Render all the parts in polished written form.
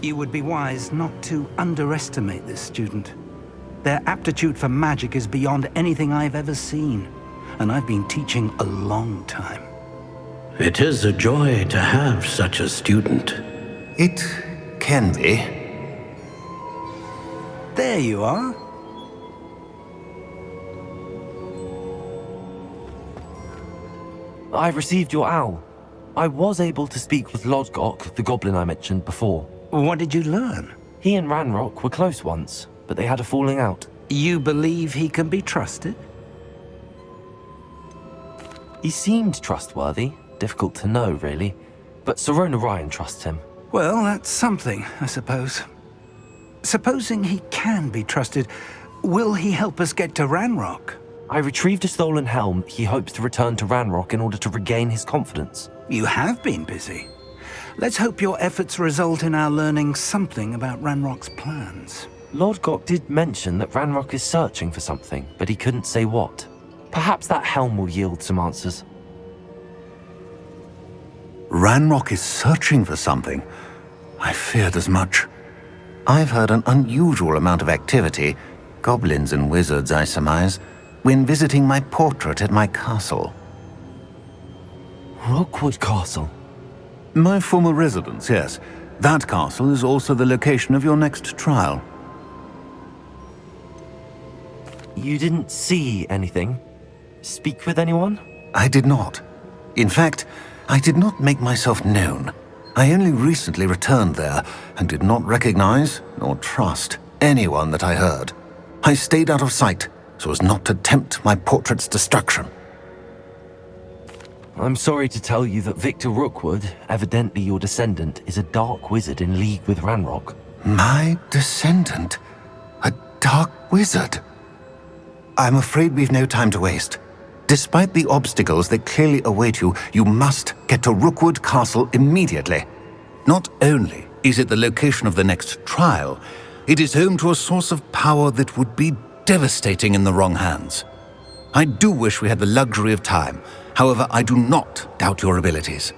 You would be wise not to underestimate this student. Their aptitude for magic is beyond anything I've ever seen, and I've been teaching a long time. It is a joy to have such a student. It can be. There you are. I received your owl. I was able to speak with Lodgok, the goblin I mentioned before. What did you learn? He and Ranrock were close once, but they had a falling out. You believe he can be trusted? He seemed trustworthy. Difficult to know, really. But Sirona Ryan trusts him. Well, that's something, I suppose. Supposing he can be trusted, will he help us get to Ranrock? I retrieved a stolen helm he hopes to return to Ranrock in order to regain his confidence. You have been busy. Let's hope your efforts result in our learning something about Ranrock's plans. Lodgok did mention that Ranrock is searching for something, but he couldn't say what. Perhaps that helm will yield some answers. Ranrock is searching for something. I feared as much. I've heard an unusual amount of activity, goblins and wizards, I surmise, when visiting my portrait at my castle. Rookwood Castle? My former residence, yes. That castle is also the location of your next trial. You didn't see anything? Speak with anyone? I did not. In fact, I did not make myself known. I only recently returned there and did not recognize nor trust anyone that I heard. I stayed out of sight so as not to tempt my portrait's destruction. I'm sorry to tell you that Victor Rookwood, evidently your descendant, is a dark wizard in league with Ranrock. My descendant? A dark wizard? I'm afraid we've no time to waste. Despite the obstacles that clearly await you, you must get to Rookwood Castle immediately. Not only is it the location of the next trial, it is home to a source of power that would be devastating in the wrong hands. I do wish we had the luxury of time. However, I do not doubt your abilities.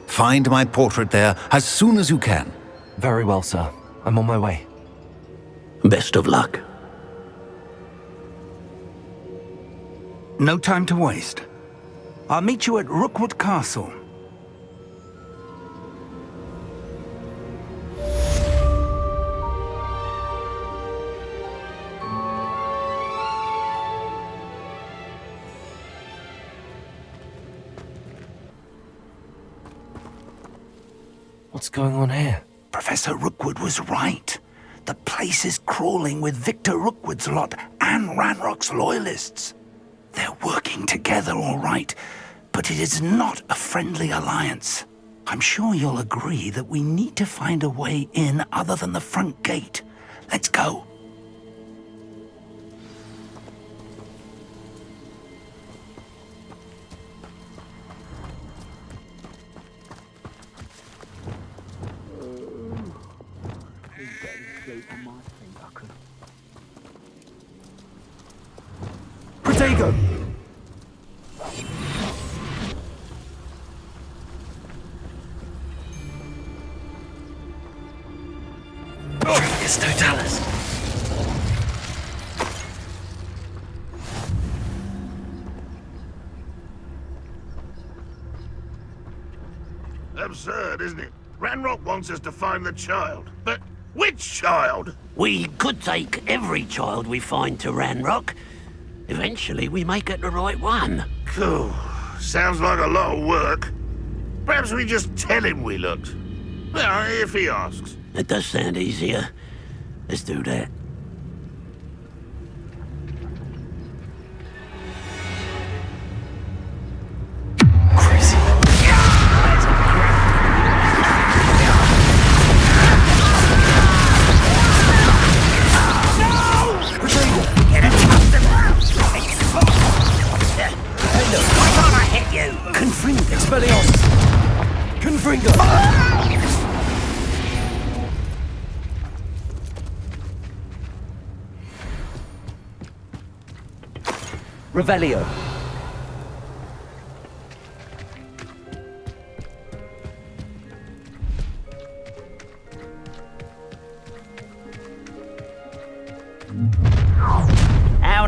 Find my portrait there as soon as you can. Very well, sir. I'm on my way. Best of luck. No time to waste. I'll meet you at Rookwood Castle. What's going on here? Professor Rookwood was right. The place is crawling with Victor Rookwood's lot and Ranrock's loyalists. They're working together, all right, but it is not a friendly alliance. I'm sure you'll agree that we need to find a way in other than the front gate. Let's go. Protego! It's Totalis. Absurd, isn't it? Ranrock wants us to find the child. But which child? We could take every child we find to Ranrock. Eventually, we may get the right one. Cool. Sounds like a lot of work. Perhaps we just tell him we looked. Well, if he asks. It does sound easier. Let's do that. Crazy. Confringo. Expelliarmus! Confringo! Revelio.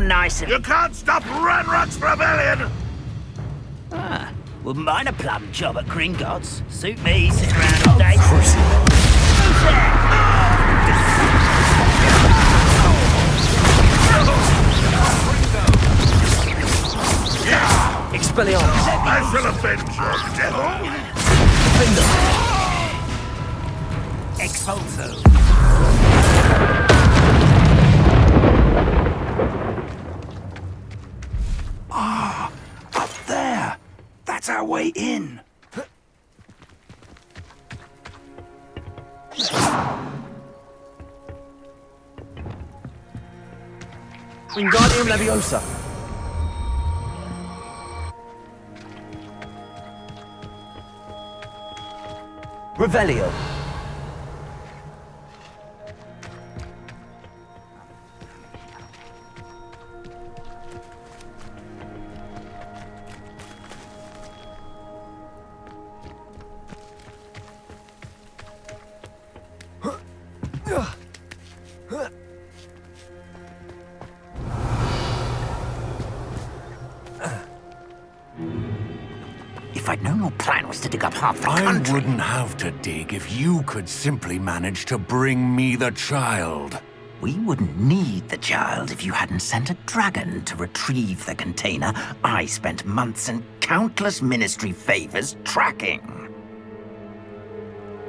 on nice and... You can't stop Ranrock's rebellion! Ah, wouldn't mind a plum job at Gringotts. Suit me, sit around all day. Who's there? Expelliarmus. I shall avenge your devil! Expulso. Ah, up there. That's our way in. Wingardium Leviosa. Revelio. If I'd known your plan was to dig up half the I country... wouldn't have to dig if you could simply manage to bring me the child. We wouldn't need the child if you hadn't sent a dragon to retrieve the container I spent months and countless ministry favors tracking.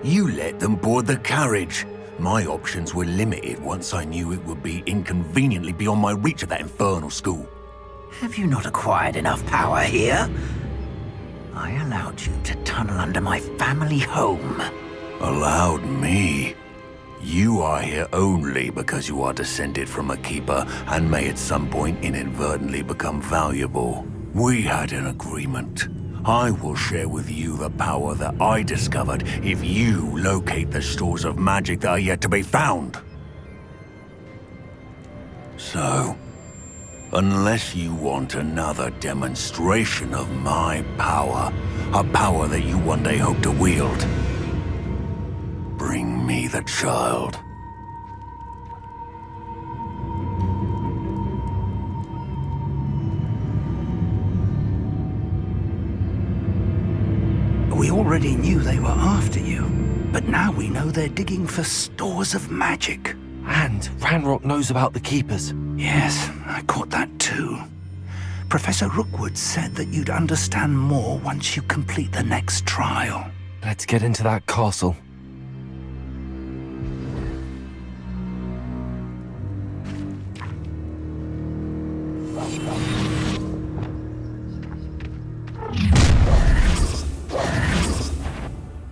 You let them board the carriage. My options were limited once I knew it would be inconveniently beyond my reach at that infernal school. Have you not acquired enough power here? I allowed you to tunnel under my family home. Allowed me? You are here only because you are descended from a keeper and may at some point inadvertently become valuable. We had an agreement. I will share with you the power that I discovered if you locate the stores of magic that are yet to be found. So, unless you want another demonstration of my power, a power that you one day hope to wield, bring me the child. We already knew they were after you, but now we know they're digging for stores of magic. And Ranrock knows about the Keepers. Yes, I caught that too. Professor Rookwood said that you'd understand more once you complete the next trial. Let's get into that castle.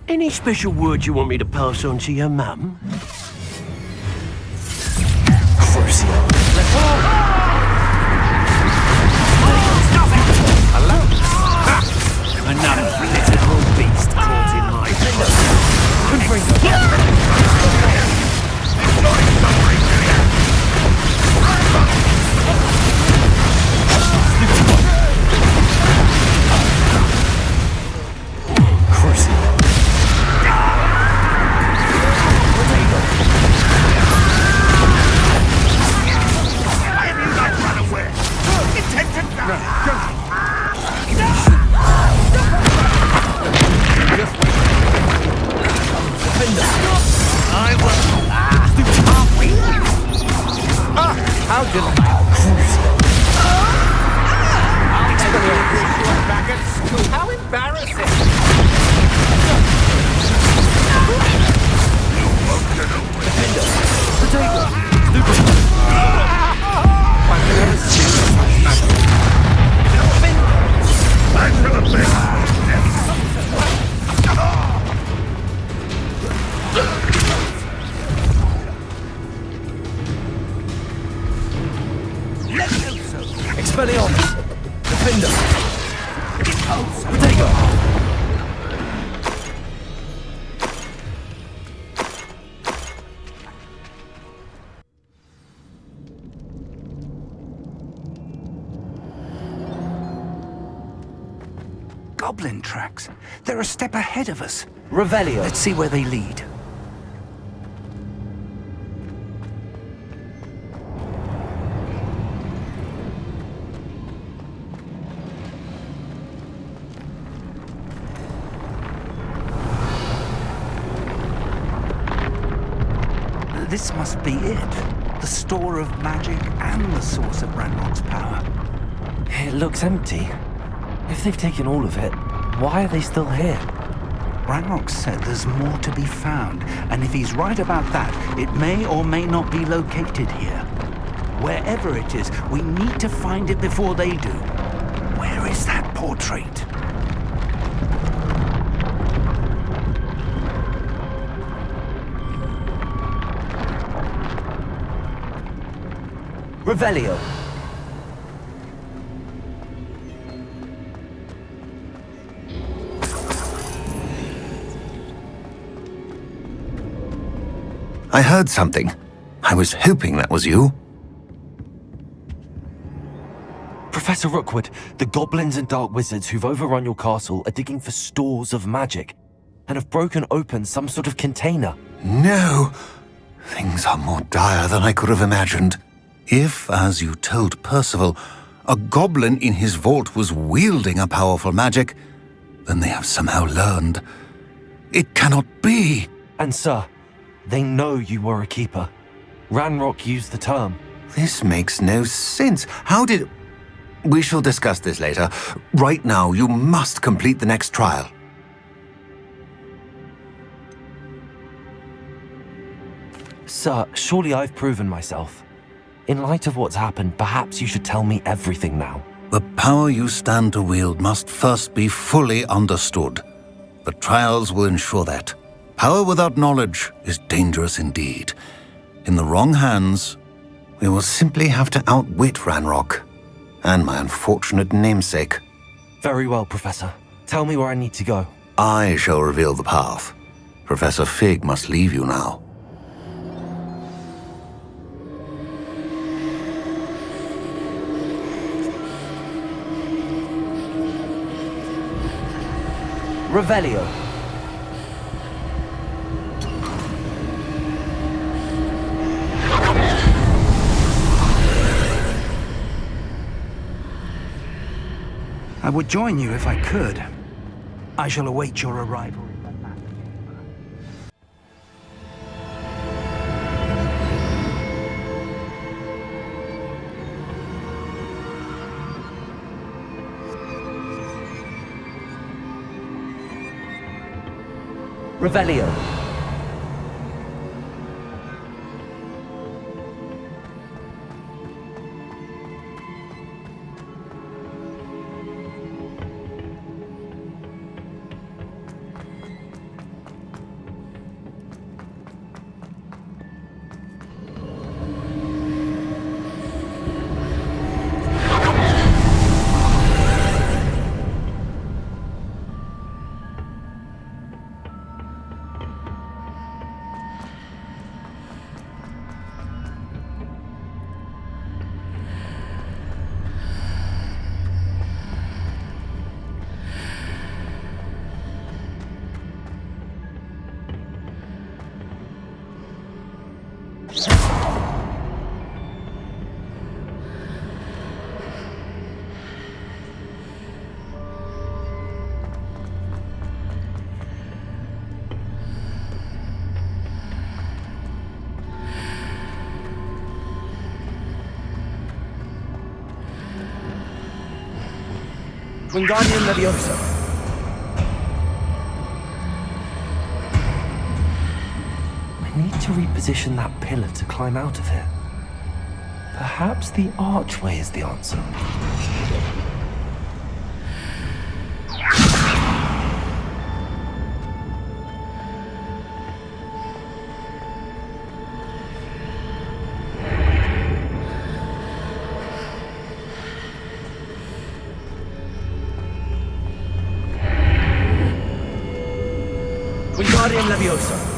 Any special word you want me to pass on to your mum? Another political beast caught in my How embarrassing! Expelliarmus! Defender! Potato! Goblin tracks. They're a step ahead of us. Revelio! Let's see where they lead. This must be it. The store of magic and the source of Ranrock's power. It looks empty. If they've taken all of it, why are they still here? Ranrock said there's more to be found, and if he's right about that, it may or may not be located here. Wherever it is, we need to find it before they do. Where is that portrait? Revelio. I heard something. I was hoping that was you. Professor Rookwood, the goblins and dark wizards who've overrun your castle are digging for stores of magic and have broken open some sort of container. No! Things are more dire than I could have imagined. If, as you told Percival, a goblin in his vault was wielding a powerful magic, then they have somehow learned. It cannot be! And sir, they know you were a keeper. Ranrock used the term. This makes no sense. How did... We shall discuss this later. Right now, you must complete the next trial. Sir, surely I've proven myself. In light of what's happened, perhaps you should tell me everything now. The power you stand to wield must first be fully understood. The trials will ensure that. Power without knowledge is dangerous indeed. In the wrong hands, we will simply have to outwit Ranrock and my unfortunate namesake. Very well, Professor. Tell me where I need to go. I shall reveal the path. Professor Fig must leave you now. Revelio. I would join you if I could. I shall await your arrival. Revelio. Wingardium Leviosa. I need to reposition that pillar to climb out of here. Perhaps the archway is the answer. Wingardium Leviosa.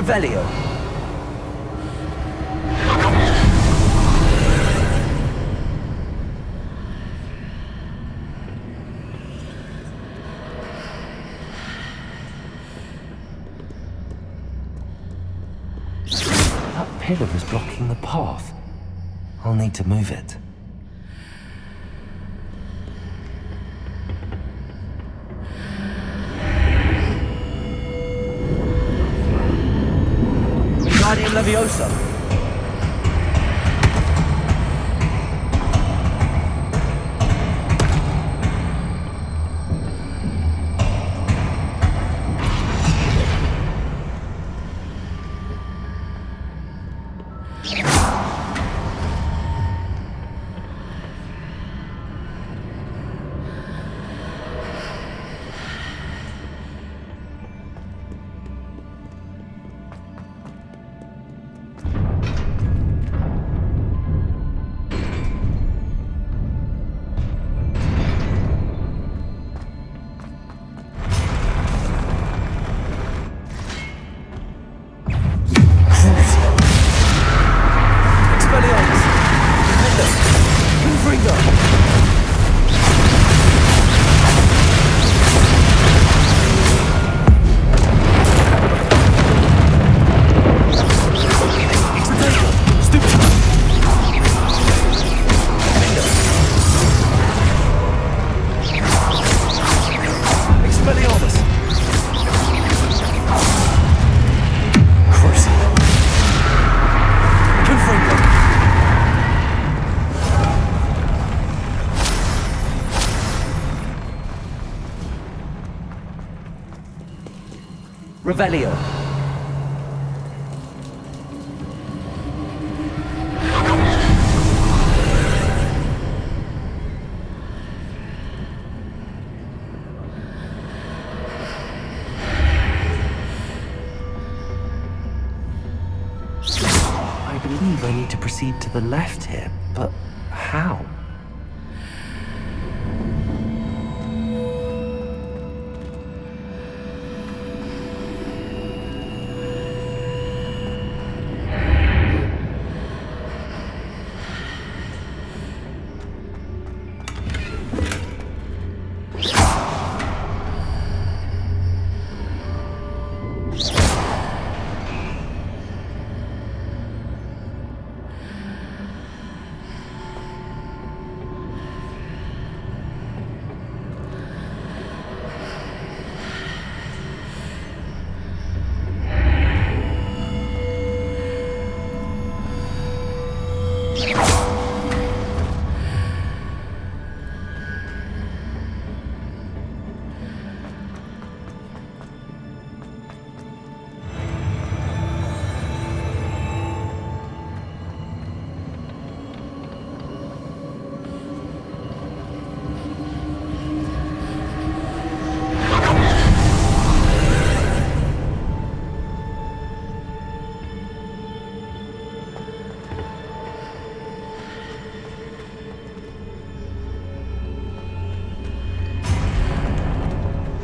Revelio. That pillar is blocking the path. I'll need to move it. Leviosa. Revelio. I believe I need to proceed to the left here, but how?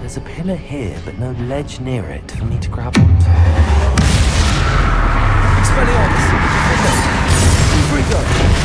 There's a pillar here, but no ledge near it for me to grab onto. Expelliarmus! Infrigo!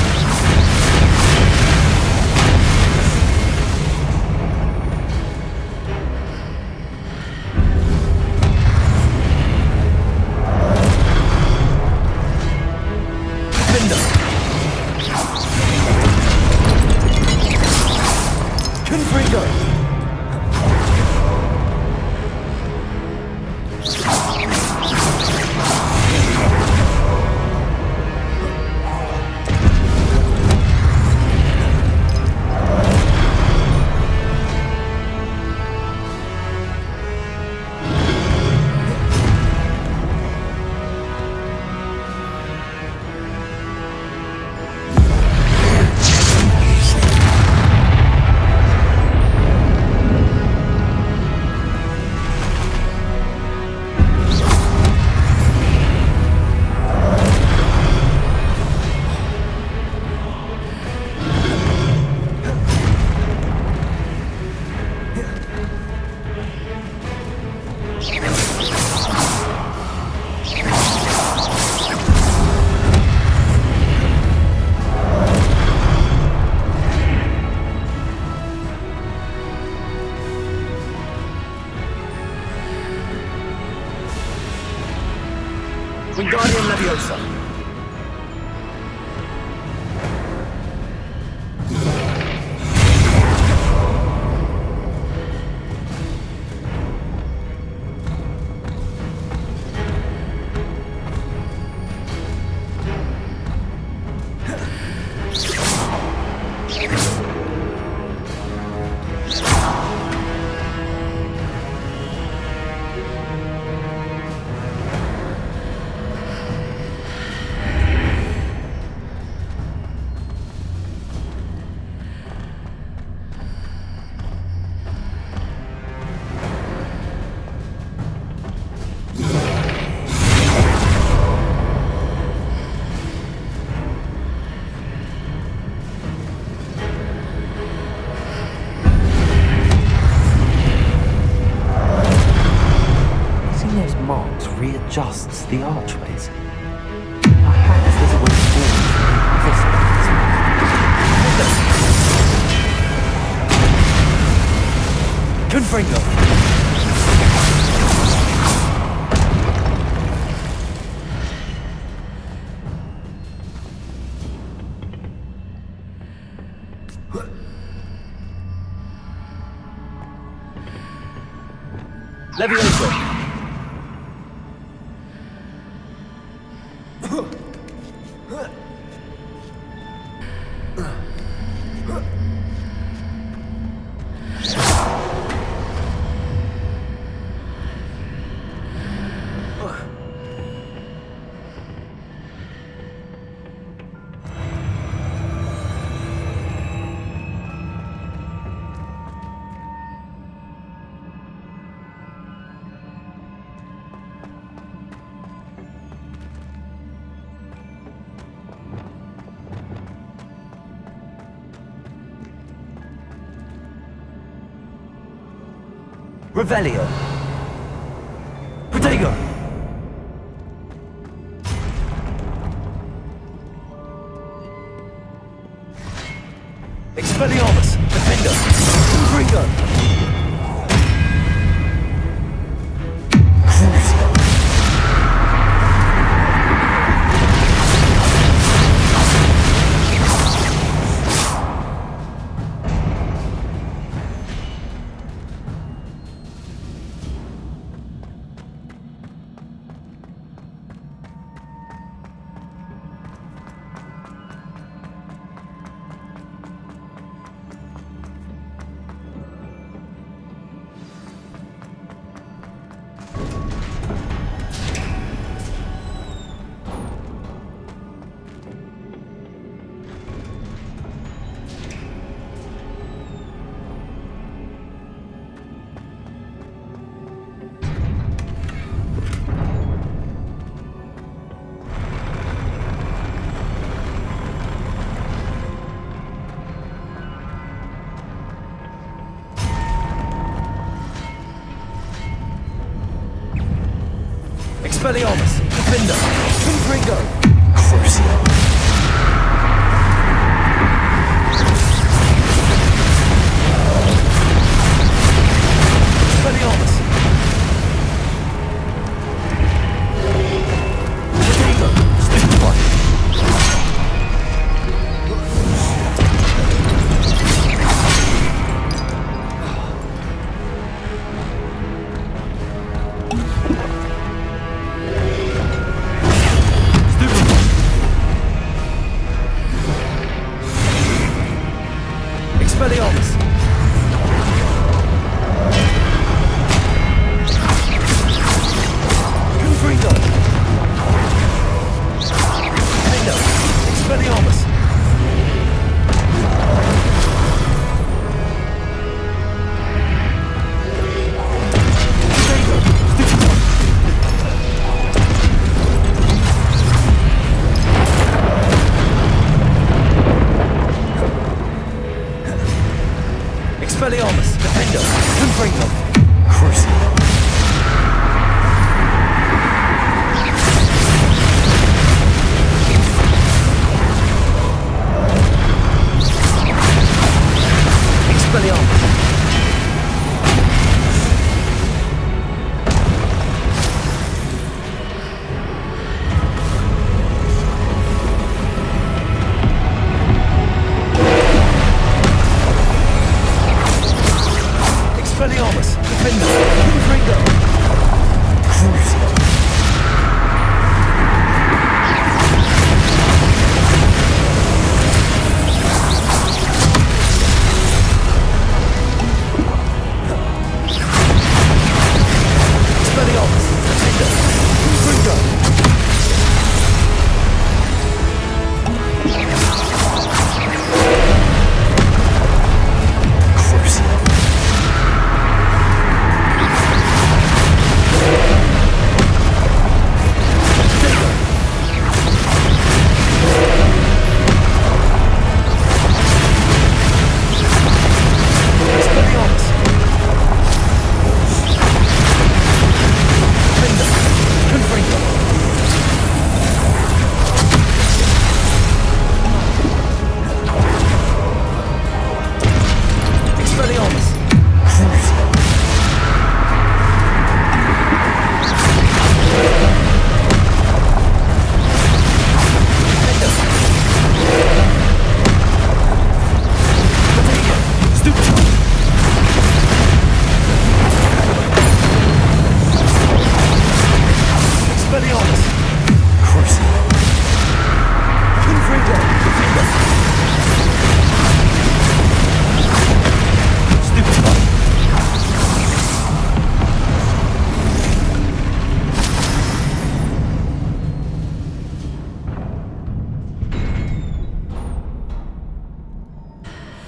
Deploying Leviosa. Readjusts the archways. Perhaps there's a way forward. Confringo. Leviosa. Revelio. Protego. Expelliarmus. Defender. Confringo. Crucio. Expelliarmus, Defender, Confringo, Crucio. Expelliarmus. Protego, Stupefy. Expelliarmus. Confringo. Defender. Expelliarmus. Protego. Stupefy. Expelliarmus, Defender, Confringo, Crucio. Expelliarmus. Expelliarmus! Defender! Confringo! Crucial! Expelliarmus! Defender! Confringo!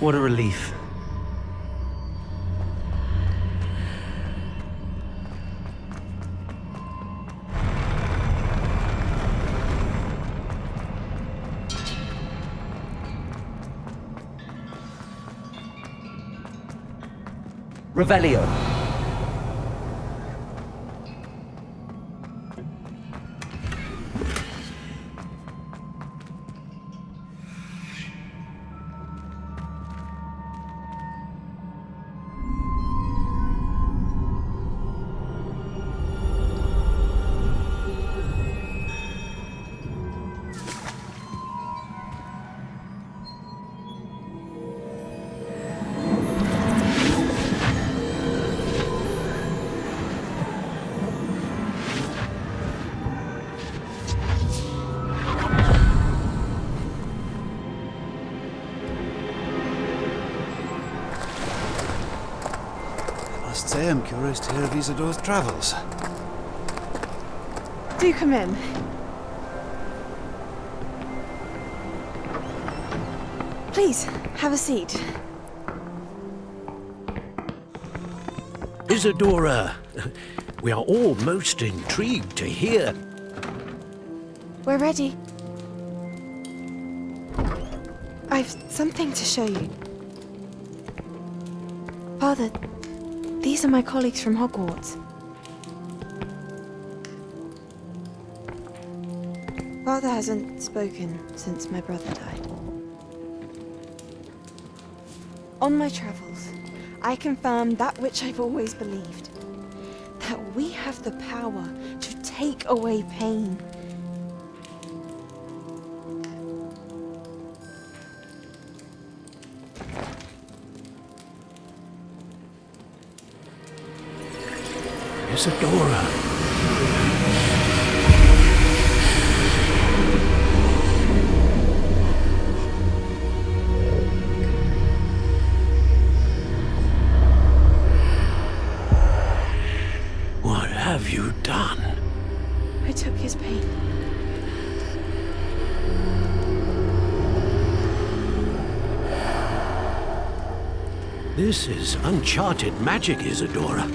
What a relief. Revelio. I am curious to hear of Isidore's travels. Do come in. Please, have a seat. Isidora, we are all most intrigued to hear. We're ready. I've something to show you. Father, these are my colleagues from Hogwarts. Father hasn't spoken since my brother died. On my travels, I confirmed that which I've always believed. That we have the power to take away pain. Isidora. What have you done? I took his pain. This is uncharted magic, Isidora.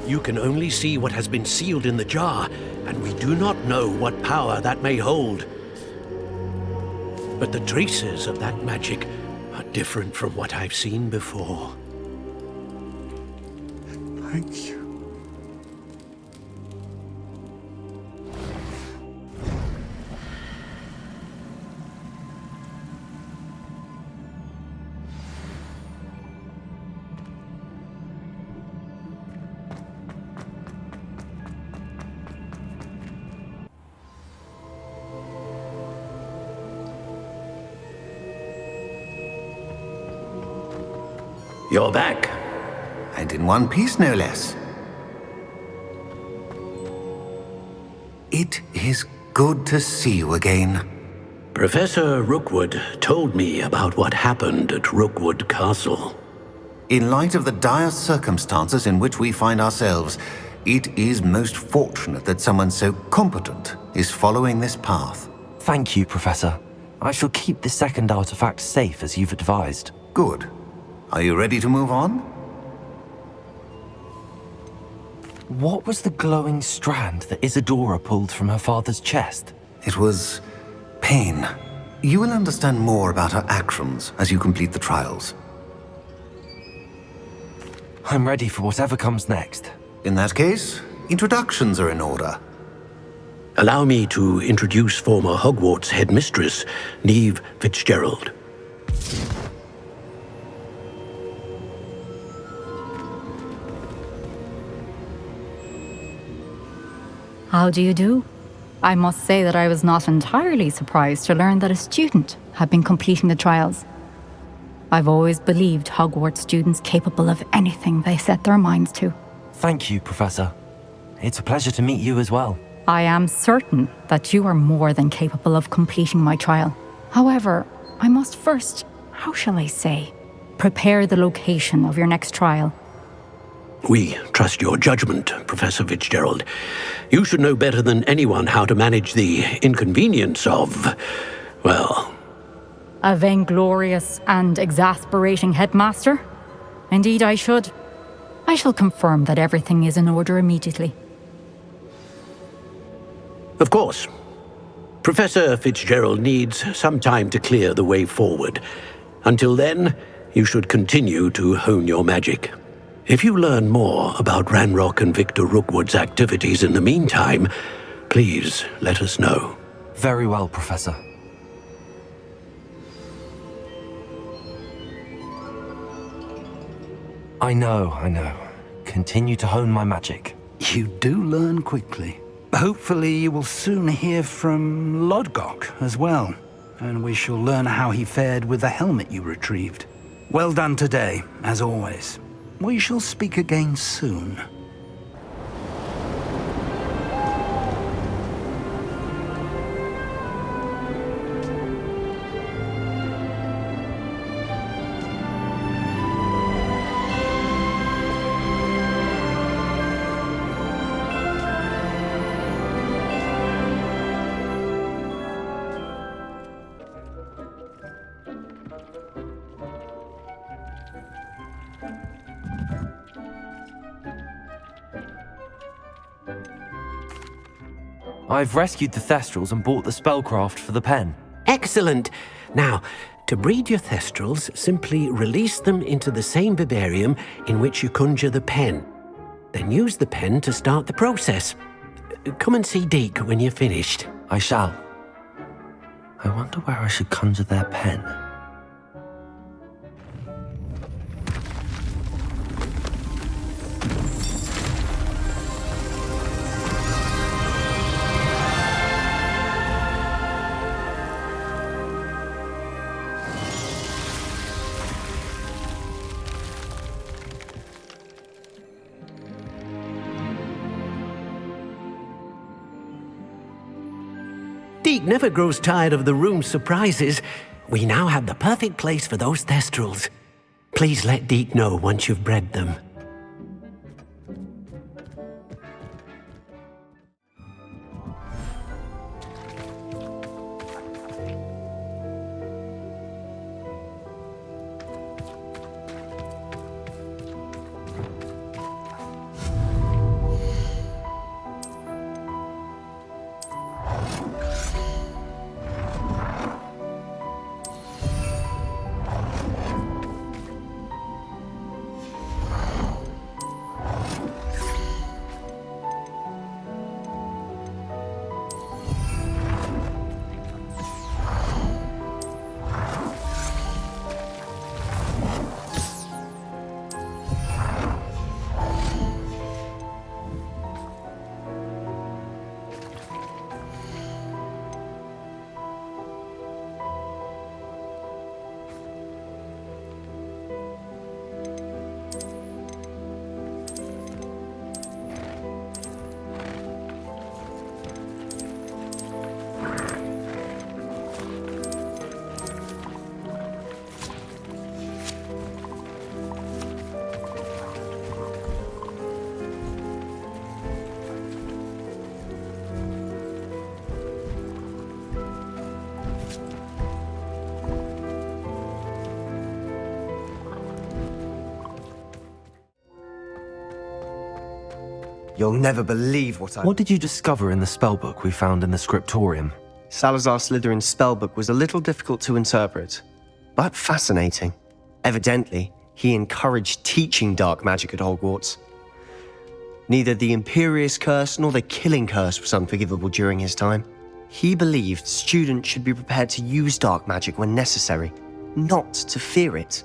You can only see what has been sealed in the jar, and we do not know what power that may hold. But the traces of that magic are different from what I've seen before. Thank you. You're back. and in one piece no less. It is good to see you again. Professor Rookwood told me about what happened at Rookwood Castle. In light of the dire circumstances in which we find ourselves, it is most fortunate that someone so competent is following this path. Thank you, Professor. I shall keep the second artifact safe as you've advised. Good. Are you ready to move on? What was the glowing strand that Isadora pulled from her father's chest? It was pain. You will understand more about her actions as you complete the trials. I'm ready for whatever comes next. In that case, introductions are in order. Allow me to introduce former Hogwarts headmistress, Neve Fitzgerald. How do you do? I must say that I was not entirely surprised to learn that a student had been completing the trials. I've always believed Hogwarts students capable of anything they set their minds to. Thank you, Professor. It's a pleasure to meet you as well. I am certain that you are more than capable of completing my trial. However, I must first, how shall I say, prepare the location of your next trial. We trust your judgment, Professor Fitzgerald. You should know better than anyone how to manage the inconvenience of, well... A vainglorious and exasperating headmaster? Indeed I should. I shall confirm that everything is in order immediately. Of course. Professor Fitzgerald needs some time to clear the way forward. Until then, you should continue to hone your magic. If you learn more about Ranrock and Victor Rookwood's activities in the meantime, please let us know. Very well, Professor. I know. Continue to hone my magic. You do learn quickly. Hopefully you will soon hear from Lodgok as well, and we shall learn how he fared with the helmet you retrieved. Well done today, as always. We shall speak again soon. I've rescued the Thestrals and bought the spellcraft for the pen. Excellent! Now, to breed your Thestrals, simply release them into the same vivarium in which you conjure the pen. Then use the pen to start the process. Come and see Deke when you're finished. I shall. I wonder where I should conjure their pen. Deke never grows tired of the room's surprises. We now have the perfect place for those Thestrals. Please let Deke know once you've bred them. You'll never believe what I... What did you discover in the spellbook we found in the scriptorium? Salazar Slytherin's spellbook was a little difficult to interpret, but fascinating. Evidently, he encouraged teaching dark magic at Hogwarts. Neither the Imperious Curse nor the Killing Curse was unforgivable during his time. He believed students should be prepared to use dark magic when necessary, not to fear it.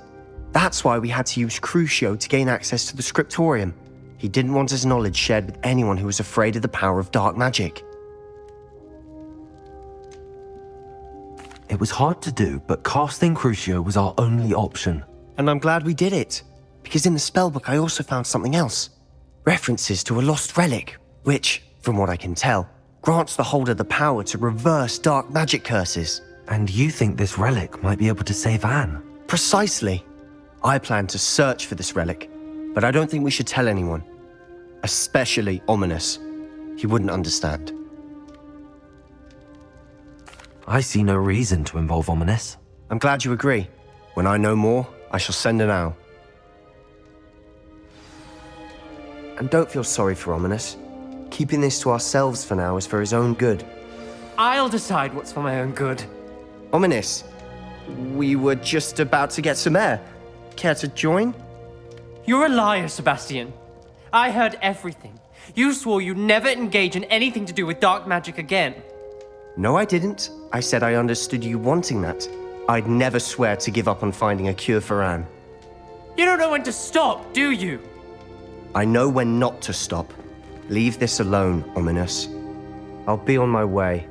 That's why we had to use Crucio to gain access to the scriptorium. He didn't want his knowledge shared with anyone who was afraid of the power of dark magic. It was hard to do, but casting Crucio was our only option. And I'm glad we did it, because in the spellbook I also found something else. References to a lost relic, which, from what I can tell, grants the holder the power to reverse dark magic curses. And you think this relic might be able to save Anne? Precisely. I plan to search for this relic, but I don't think we should tell anyone. Especially Ominous. He wouldn't understand. I see no reason to involve Ominous. I'm glad you agree. When I know more, I shall send an owl. And don't feel sorry for Ominous. Keeping this to ourselves for now is for his own good. I'll decide what's for my own good. Ominous, we were just about to get some air. Care to join? You're a liar, Sebastian. I heard everything. You swore you'd never engage in anything to do with dark magic again. No, I didn't. I said I understood you wanting that. I'd never swear to give up on finding a cure for Anne. You don't know when to stop, do you? I know when not to stop. Leave this alone, Ominous. I'll be on my way.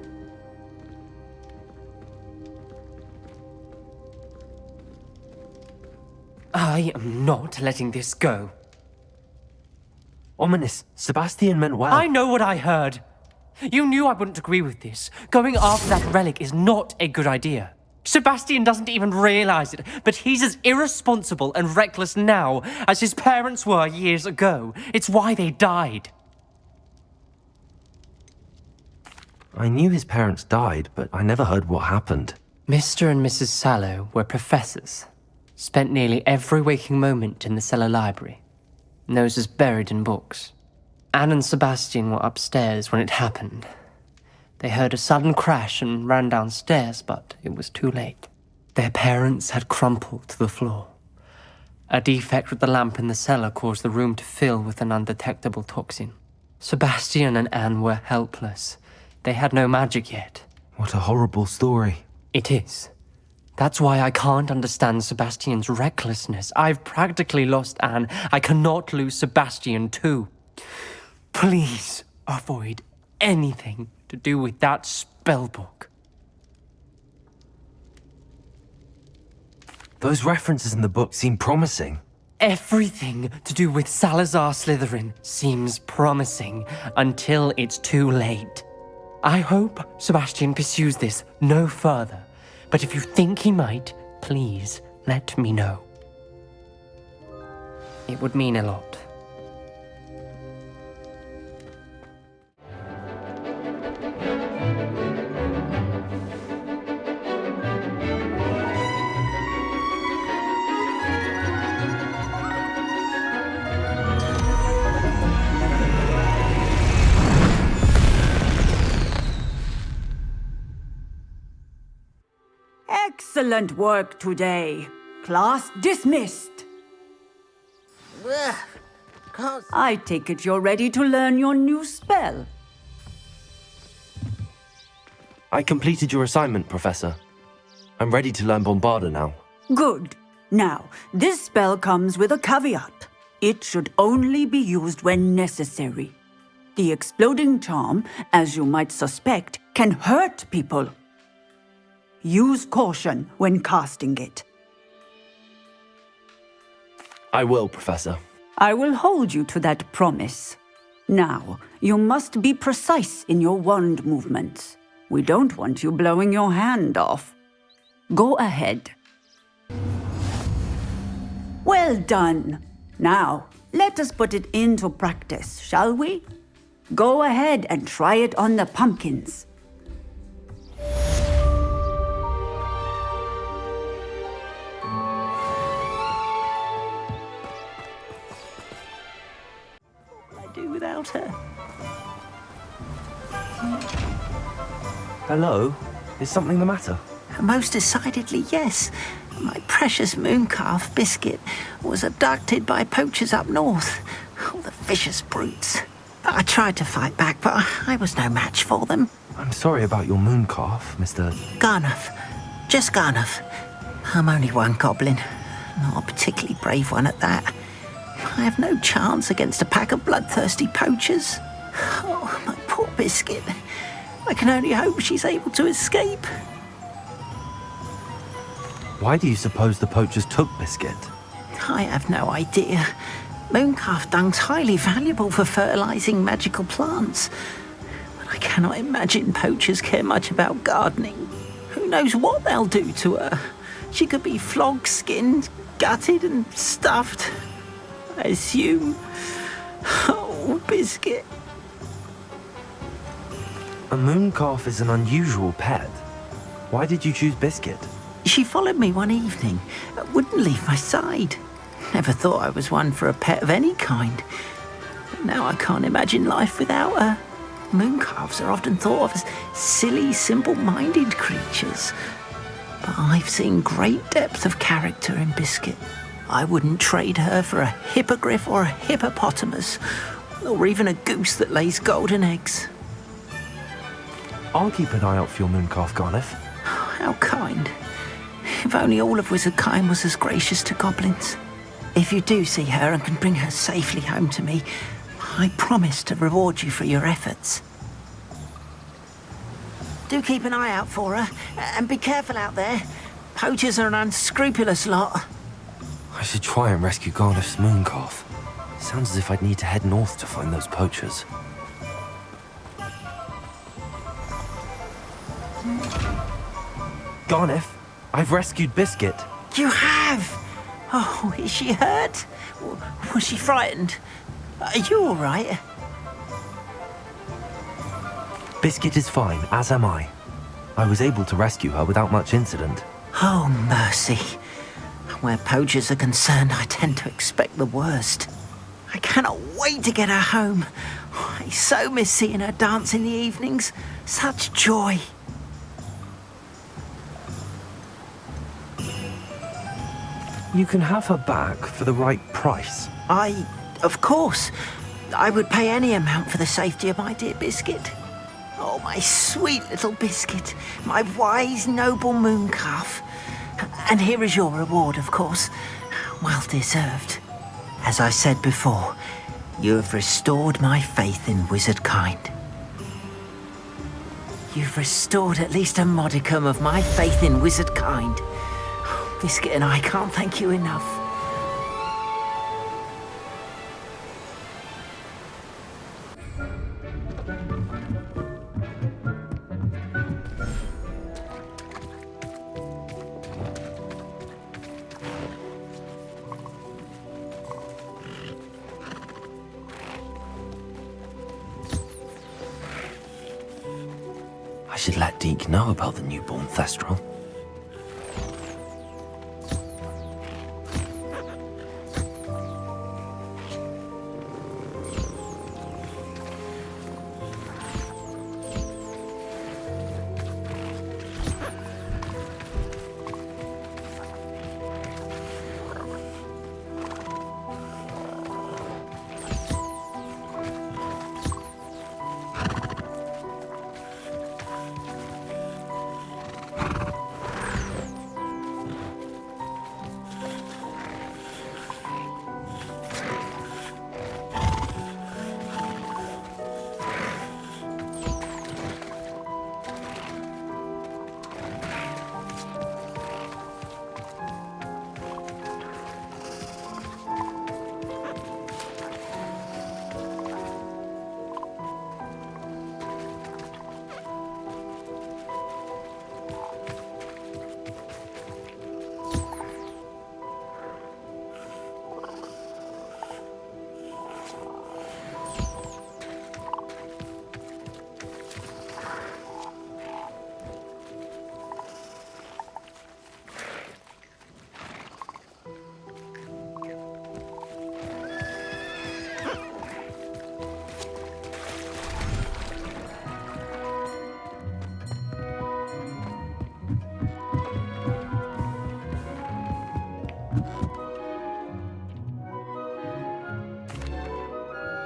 I am not letting this go. Ominous, Sebastian meant well. I know what I heard. You knew I wouldn't agree with this. Going after that relic is not a good idea. Sebastian doesn't even realize it, but he's as irresponsible and reckless now as his parents were years ago. It's why they died. I knew his parents died, but I never heard what happened. Mr. and Mrs. Sallow were professors. Spent nearly every waking moment in the cellar library. Noses buried in books. Anne and Sebastian were upstairs when it happened. They heard a sudden crash and ran downstairs, but it was too late. Their parents had crumpled to the floor. A defect with the lamp in the cellar caused the room to fill with an undetectable toxin. Sebastian and Anne were helpless. They had no magic yet. What a horrible story. It is. That's why I can't understand Sebastian's recklessness. I've practically lost Anne. I cannot lose Sebastian too. Please avoid anything to do with that spellbook. Those references in the book seem promising. Everything to do with Salazar Slytherin seems promising until it's too late. I hope Sebastian pursues this no further, but if you think he might, please let me know. It would mean a lot. Excellent work today. Class dismissed. I take it you're ready to learn your new spell. I completed your assignment, Professor. I'm ready to learn Bombarda now. Good. Now, this spell comes with a caveat. It should only be used when necessary. The exploding charm, as you might suspect, can hurt people. Use caution when casting it. I will, Professor. I will hold you to that promise. Now, you must be precise in your wand movements. We don't want you blowing your hand off. Go ahead. Well done. Now, let us put it into practice, shall we? Go ahead and try it on the pumpkins. Do that. about her. Hello? Is something the matter? Most decidedly, yes. My precious mooncalf Biscuit was abducted by poachers up north. Oh, the vicious brutes. I tried to fight back, but I was no match for them. I'm sorry about your mooncalf, Mr. Garnuff. Just Garnuff. I'm only one goblin. Not a particularly brave one at that. I have no chance against a pack of bloodthirsty poachers. Oh, my poor Biscuit. I can only hope she's able to escape. Why do you suppose the poachers took Biscuit? I have no idea. Mooncalf dung's highly valuable for fertilizing magical plants. But I cannot imagine poachers care much about gardening. Who knows what they'll do to her? She could be flogged, skinned, gutted and stuffed. I assume. Oh, Biscuit. A mooncalf is an unusual pet. Why did you choose Biscuit? She followed me one evening, wouldn't leave my side. Never thought I was one for a pet of any kind. But now I can't imagine life without her. Mooncalves are often thought of as silly, simple-minded creatures. But I've seen great depth of character in Biscuit. I wouldn't trade her for a hippogriff or a hippopotamus, or even a goose that lays golden eggs. I'll keep an eye out for your mooncalf, Garnuff. How kind. If only all of Wizardkind was as gracious to goblins. If you do see her and can bring her safely home to me, I promise to reward you for your efforts. Do keep an eye out for her, and be careful out there. Poachers are an unscrupulous lot. I should try and rescue Garnuff's mooncalf. Sounds as if I'd need to head north to find those poachers. Garnuff, I've rescued Biscuit. You have? Oh, is she hurt? Was she frightened? Are you all right? Biscuit is fine, as am I. I was able to rescue her without much incident. Oh, mercy. Where poachers are concerned, I tend to expect the worst. I cannot wait to get her home. I so miss seeing her dance in the evenings. Such joy. You can have her back for the right price. Of course. I would pay any amount for the safety of my dear Biscuit. Oh, my sweet little Biscuit. My wise, noble mooncalf. And here is your reward, of course. Well deserved. As I said before, you have restored my faith in Wizardkind. You've restored at least a modicum of my faith in Wizardkind. Biscuit and I can't thank you enough. I should let Deke know about the newborn Thestral.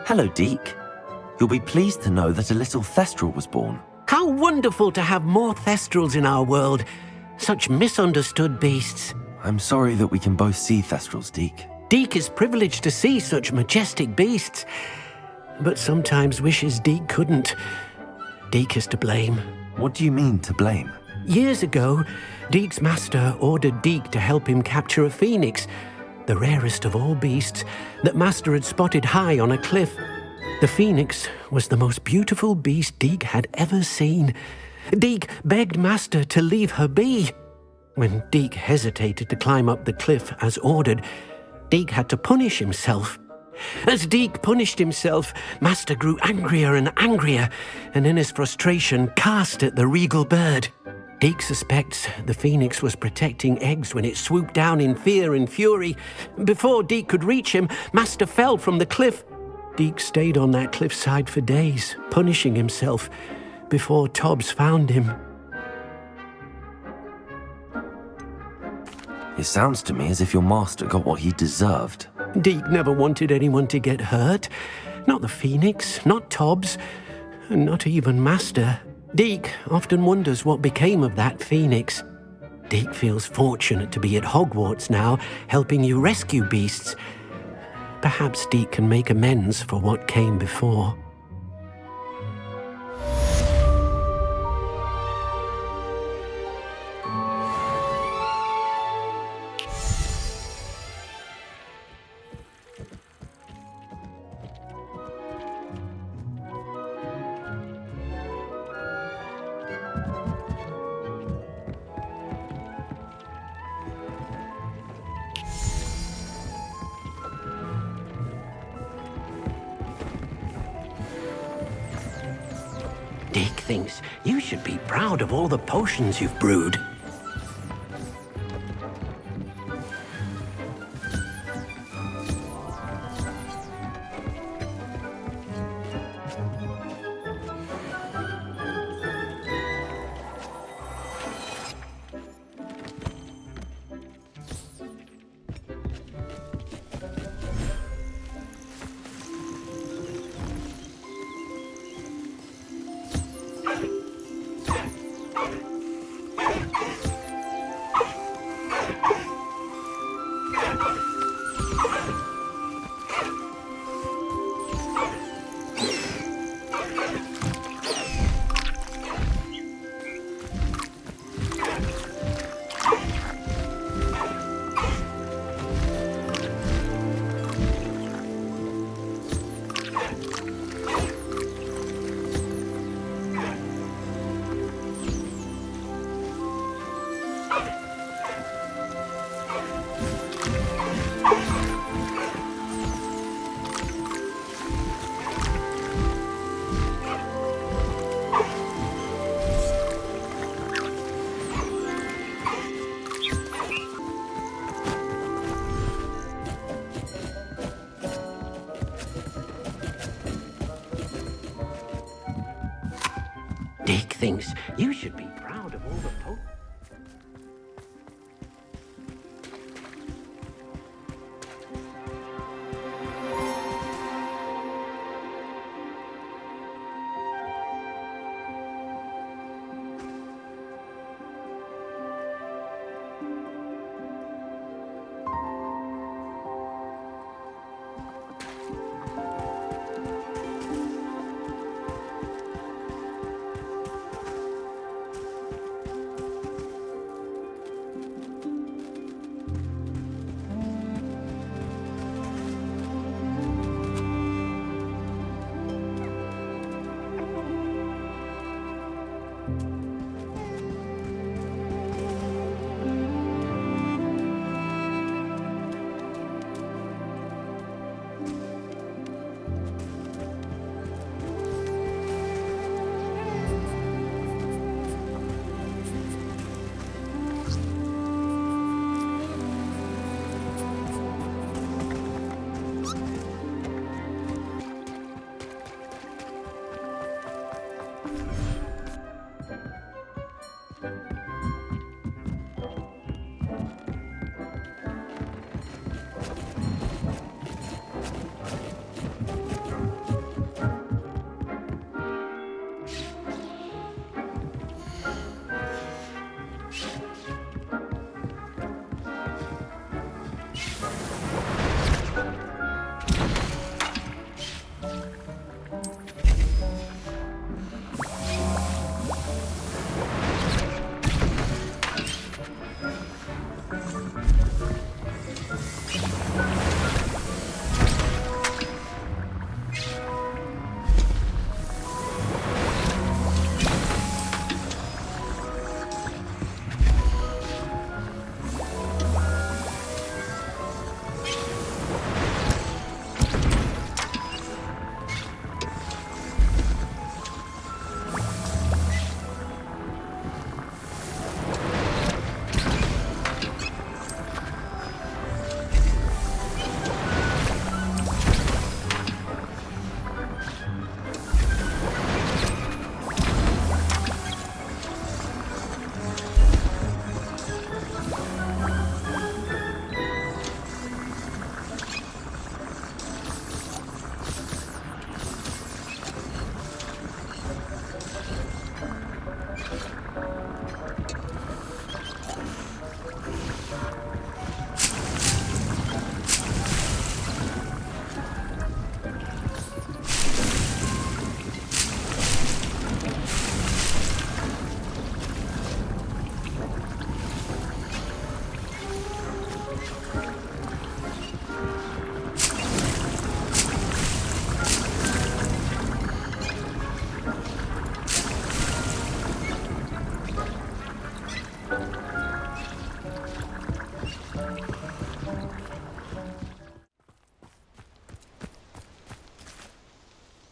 Hello, Deke. You'll be pleased to know that a little Thestral was born. How wonderful to have more Thestrals in our world. Such misunderstood beasts. I'm sorry that we can both see Thestrals, Deke. Deke is privileged to see such majestic beasts, but sometimes wishes Deke couldn't. Deke is to blame. What do you mean, to blame? Years ago, Deke's master ordered Deke to help him capture a phoenix, the rarest of all beasts, that master had spotted high on a cliff. The phoenix was the most beautiful beast Deke had ever seen. Deke begged master to leave her be. When Deke hesitated to climb up the cliff as ordered, Deke had to punish himself. As Deke punished himself, master grew angrier and angrier, and in his frustration cast at the regal bird. Deke suspects the phoenix was protecting eggs when it swooped down in fear and fury. Before Deke could reach him, master fell from the cliff. Deke stayed on that cliffside for days, punishing himself, before Tobbs found him. It sounds to me as if your master got what he deserved. Deke never wanted anyone to get hurt. Not the phoenix, not Tobbs, and not even master. Deke often wonders what became of that phoenix. Deke feels fortunate to be at Hogwarts now, helping you rescue beasts. Perhaps Deke can make amends for what came before. Deke thinks you should be proud of all the potions you've brewed. Deke thinks you should be proud of all the potions.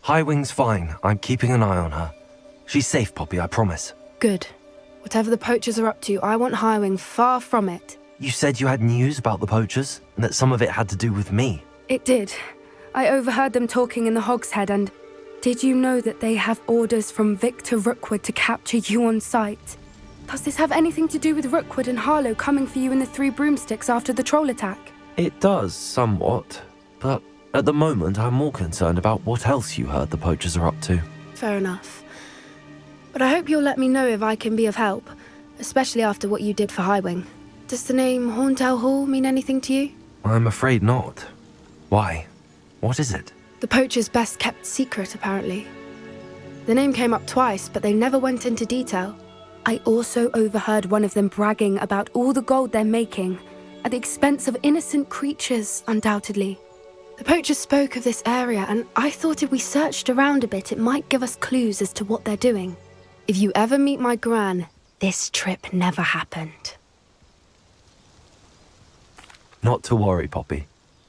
Highwing's fine. I'm keeping an eye on her. She's safe, Poppy, I promise. Good. Whatever the poachers are up to, I want Highwing far from it. You said you had news about the poachers, and that some of it had to do with me. It did. I overheard them talking in the Hogshead, and did you know that they have orders from Victor Rookwood to capture you on sight? Does this have anything to do with Rookwood and Harlow coming for you in the Three Broomsticks after the troll attack? It does, somewhat. But at the moment, I'm more concerned about what else you heard the poachers are up to. Fair enough. But I hope you'll let me know if I can be of help, especially after what you did for Highwing. Does the name Horntail Hall mean anything to you? I'm afraid not. Why? What is it? The poacher's best kept secret, apparently. The name came up twice, but they never went into detail. I also overheard one of them bragging about all the gold they're making, at the expense of innocent creatures, undoubtedly. The poachers spoke of this area, and I thought if we searched around a bit, it might give us clues as to what they're doing. If you ever meet my gran, this trip never happened. Not to worry, Poppy.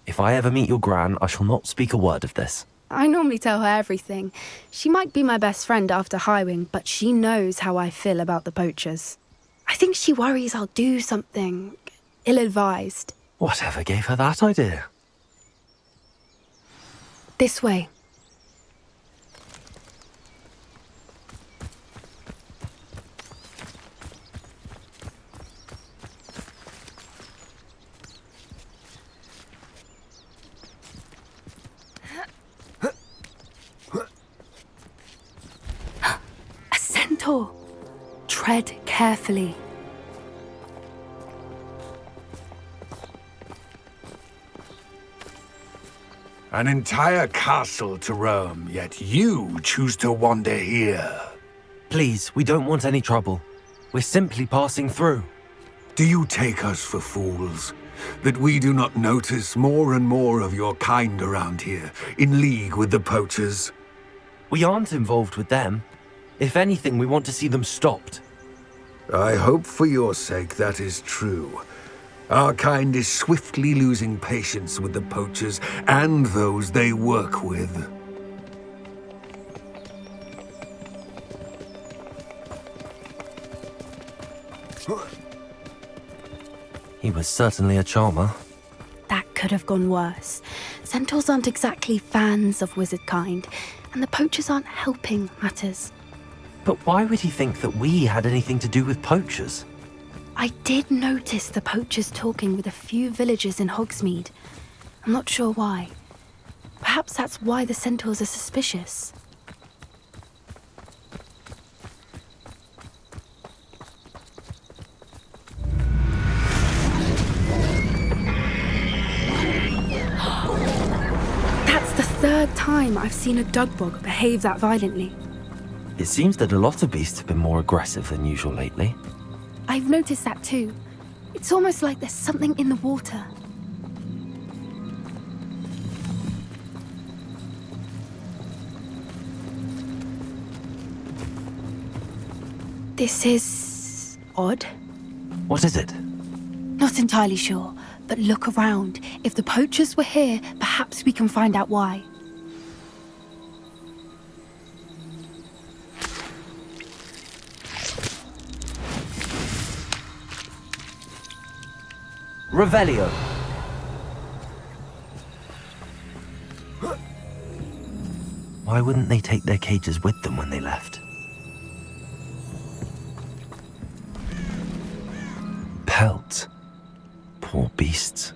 If I ever meet your gran, I shall not speak a word of this. I normally tell her everything. She might be my best friend after Highwing, but she knows how I feel about the poachers. I think she worries I'll do something ill-advised. Whatever gave her that idea? This way. A centaur. Tread carefully. An entire castle to roam, yet you choose to wander here. Please, we don't want any trouble. We're simply passing through. Do you take us for fools? That we do not notice more and more of your kind around here, in league with the poachers? We aren't involved with them. If anything, we want to see them stopped. I hope for your sake that is true. Our kind is swiftly losing patience with the poachers and those they work with. He was certainly a charmer. That could have gone worse. Centaurs aren't exactly fans of wizard kind, and the poachers aren't helping matters. But why would he think that we had anything to do with poachers? I did notice the poachers talking with a few villagers in Hogsmeade. I'm not sure why. Perhaps that's why the centaurs are suspicious. That's the third time I've seen a dugbog behave that violently. It seems that a lot of beasts have been more aggressive than usual lately. I've noticed that too. It's almost like there's something in the water. This is odd. What is it? Not entirely sure, but look around. If the poachers were here, perhaps we can find out why. Revelio. Why wouldn't they take their cages with them when they left? Pelts. Poor beasts.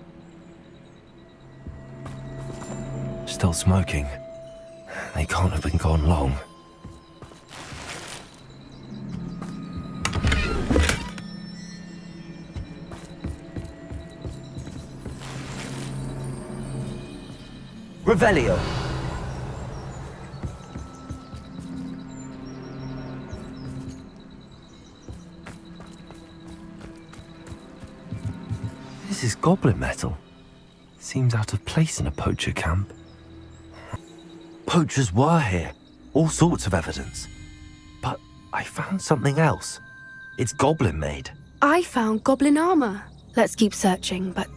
Still smoking. They can't have been gone long. Revelio. This is goblin metal. Seems out of place in a poacher camp. Poachers were here. All sorts of evidence. But I found something else. It's goblin made. I found goblin armor. Let's keep searching, but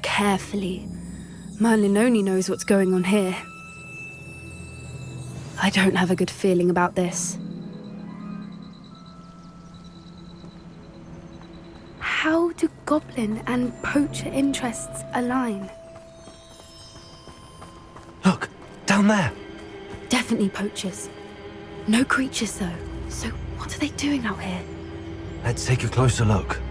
carefully. Merlin only knows what's going on here. I don't have a good feeling about this. How do goblin and poacher interests align? Look, down there. Definitely poachers. No creatures though. So what are they doing out here? Let's take a closer look.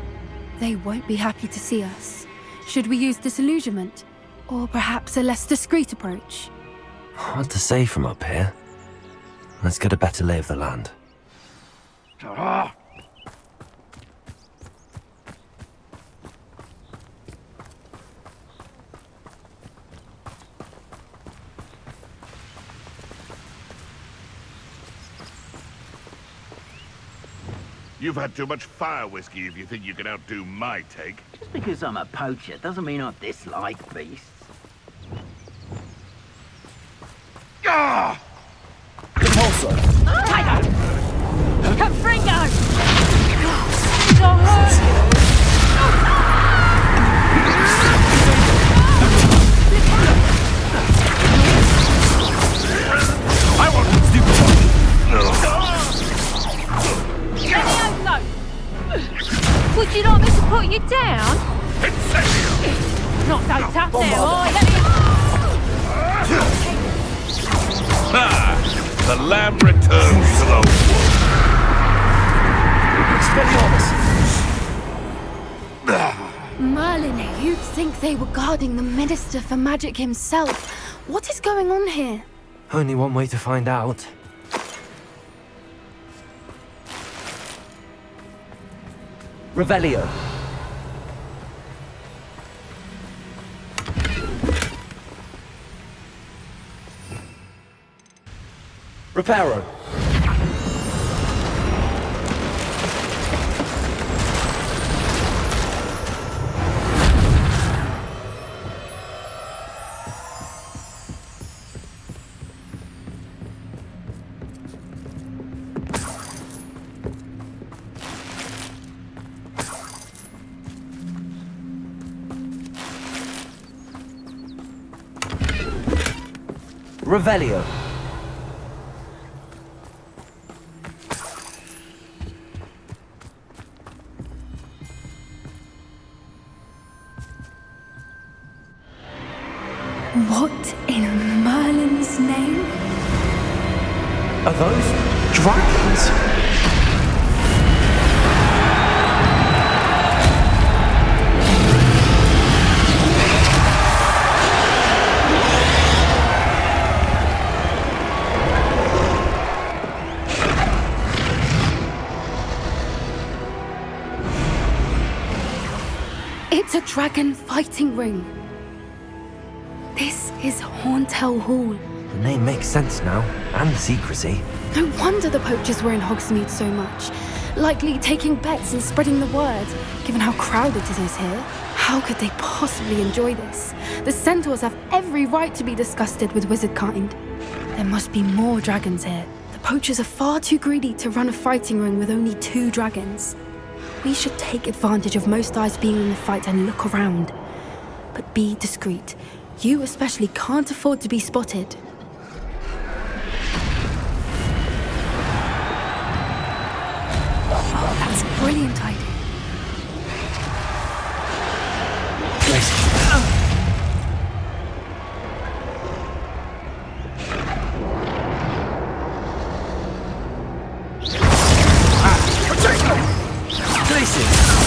They won't be happy to see us. Should we use disillusionment? Or perhaps a less discreet approach? Hard to say from up here. Let's get a better lay of the land. You've had too much fire whiskey if you think you can outdo my take. Just because I'm a poacher doesn't mean I dislike beasts. Ah! Impulso! Tiger! Confringo! Don't hurt you! I want stupid. Would you like me to put you down? Not so tough now, are you? The lamb returns to the wood. Merlin, you'd think they were guarding the Minister for Magic himself. What is going on here? Only one way to find out. Revelio. Reparo. Revelio. What in Merlin's name? Are those dragons? It's a dragon fighting ring. This is Hauntel Hall. The name makes sense now, and the secrecy. No wonder the poachers were in Hogsmeade so much. Likely taking bets and spreading the word, given how crowded it is here. How could they possibly enjoy this? The centaurs have every right to be disgusted with wizard kind. There must be more dragons here. The poachers are far too greedy to run a fighting ring with only 2 dragons. We should take advantage of most eyes being in the fight and look around. But be discreet. You especially can't afford to be spotted. Oh, that's brilliant idea.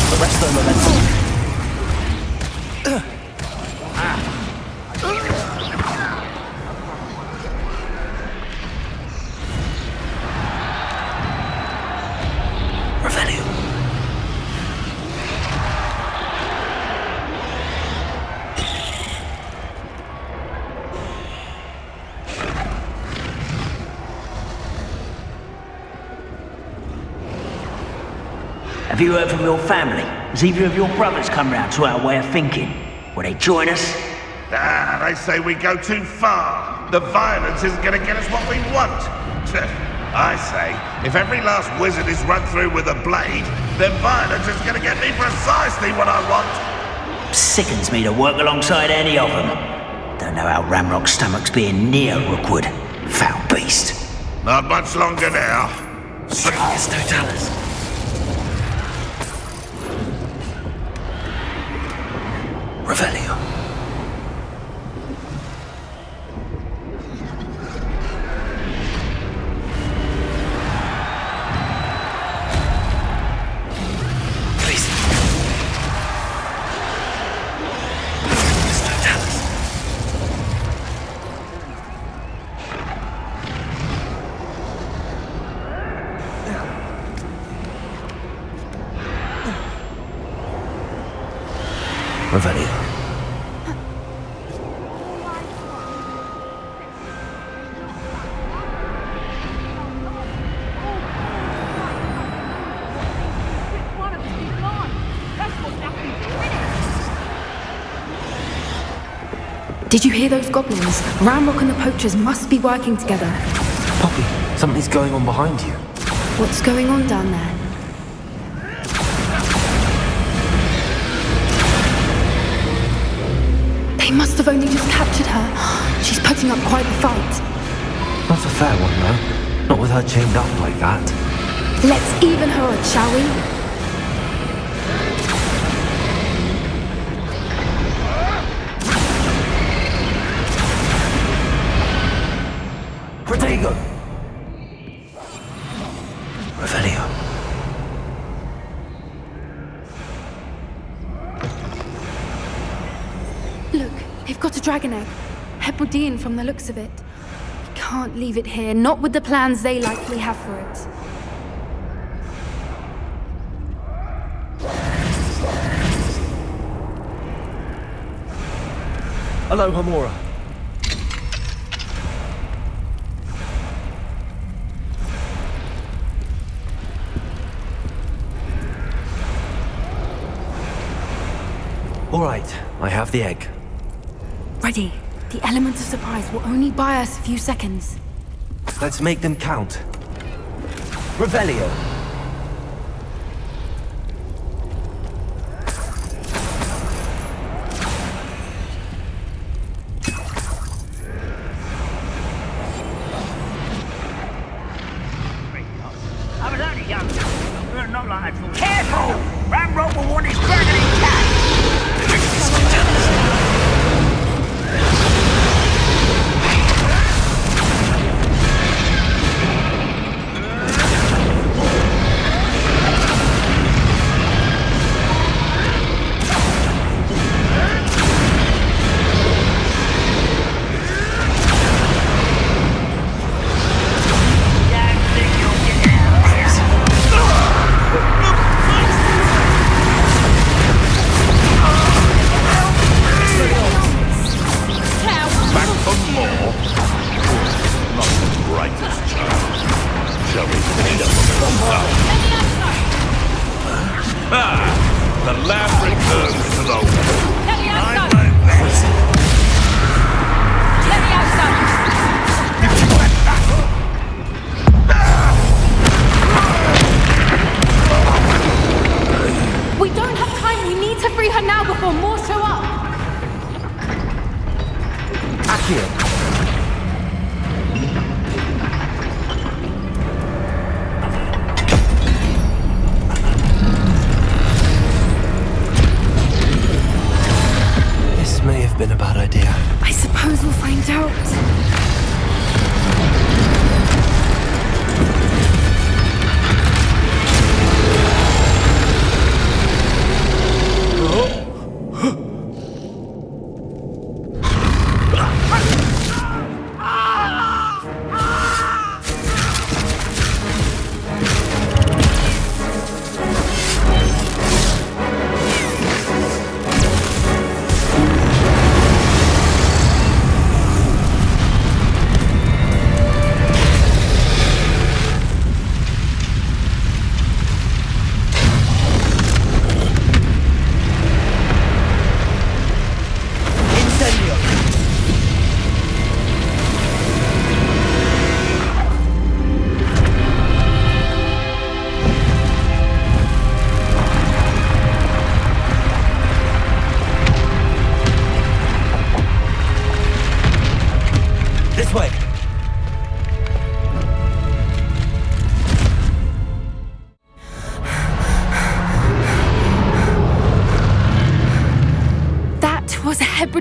The rest of the momentum. Have you heard from your family? Has either of your brothers come round to our way of thinking? Will they join us? Ah, they say we go too far. The violence isn't going to get us what we want. I say, if every last wizard is run through with a blade, then violence is going to get me precisely what I want. Sickens me to work alongside any of them. Don't know how Ramrock's stomach's being near Rookwood. Foul beast. Not much longer now. Yes, Totalis. Revelio. Revelio. Did you hear those goblins? Ramrock and the poachers must be working together. Poppy, something's going on behind you. What's going on down there? They must have only just captured her. She's putting up quite the fight. Not a fair one, though. Not with her chained up like that. Let's even her up, shall we? Protego! Revelio. Look, they've got a dragon egg. Hebridean from the looks of it. We can't leave it here, not with the plans they likely have for it. Hello, Hamura. All right, I have the egg. Ready. The element of surprise will only buy us a few seconds. Let's make them count. Revelio. I was only young. We're not like that. Careful! Ramrock will want his dragon intact! The lab returns to the Let me out, son! Let me out, son! We don't have time. We need to free her now before more show up. Accio. May have been a bad idea. I suppose we'll find out.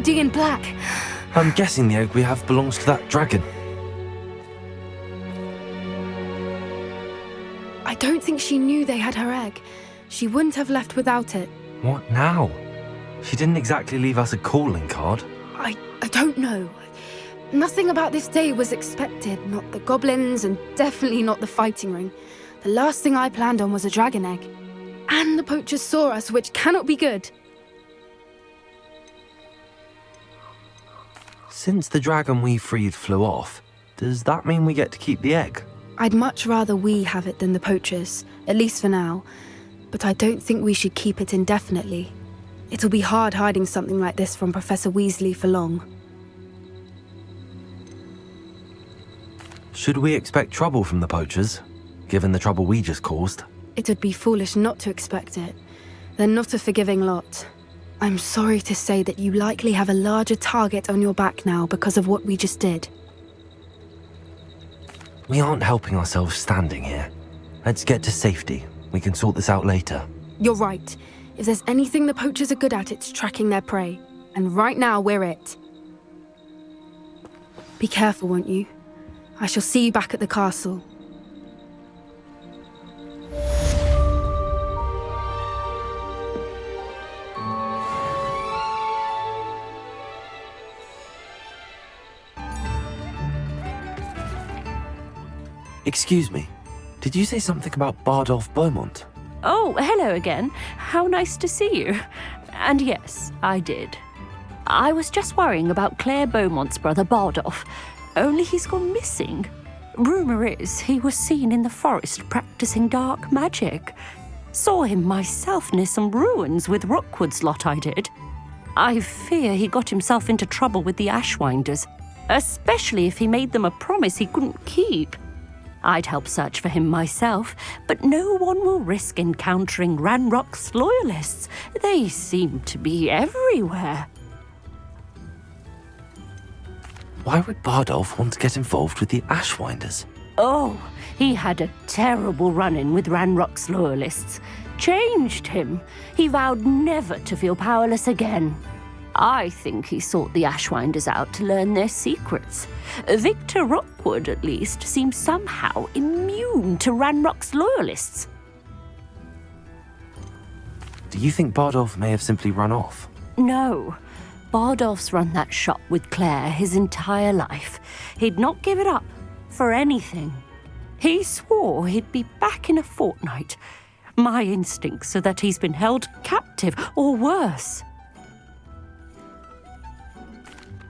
OD in black. I'm guessing the egg we have belongs to that dragon. I don't think she knew they had her egg. She wouldn't have left without it. What now? She didn't exactly leave us a calling card. I don't know. Nothing about this day was expected. Not the goblins, and definitely not the fighting ring. The last thing I planned on was a dragon egg. And the poachers saw us, which cannot be good. Since the dragon we freed flew off, does that mean we get to keep the egg? I'd much rather we have it than the poachers, at least for now. But I don't think we should keep it indefinitely. It'll be hard hiding something like this from Professor Weasley for long. Should we expect trouble from the poachers, given the trouble we just caused? It would be foolish not to expect it. They're not a forgiving lot. I'm sorry to say that you likely have a larger target on your back now because of what we just did. We aren't helping ourselves standing here. Let's get to safety. We can sort this out later. You're right. If there's anything the poachers are good at, it's tracking their prey. And right now, we're it. Be careful, won't you? I shall see you back at the castle. Excuse me, did you say something about Bardolph Beaumont? Oh, hello again. How nice to see you. And yes, I did. I was just worrying about Claire Beaumont's brother Bardolph, only he's gone missing. Rumour is he was seen in the forest practicing dark magic. Saw him myself near some ruins with Rookwood's lot, I did. I fear he got himself into trouble with the Ashwinders, especially if he made them a promise he couldn't keep. I'd help search for him myself, but no one will risk encountering Ranrock's loyalists. They seem to be everywhere. Why would Bardolph want to get involved with the Ashwinders? Oh, he had a terrible run-in with Ranrock's loyalists. Changed him. He vowed never to feel powerless again. I think he sought the Ashwinders out to learn their secrets. Victor Rookwood, at least, seems somehow immune to Ranrock's loyalists. Do you think Bardolph may have simply run off? No. Bardolph's run that shop with Claire his entire life. He'd not give it up for anything. He swore he'd be back in a fortnight. My instincts are that he's been held captive, or worse.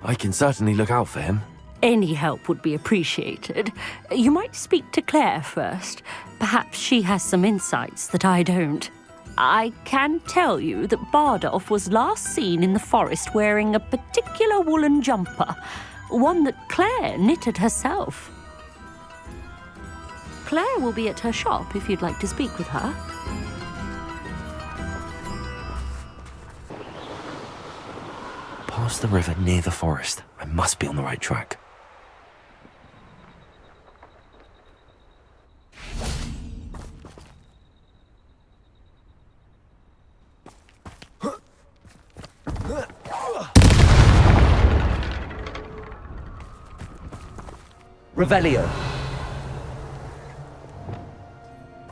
I can certainly look out for him. Any help would be appreciated. You might speak to Claire first. Perhaps she has some insights that I don't. I can tell you that Bardolph was last seen in the forest wearing a particular woolen jumper, one that Claire knitted herself. Claire will be at her shop if you'd like to speak with her. Past the river near the forest. I must be on the right track. Revelio.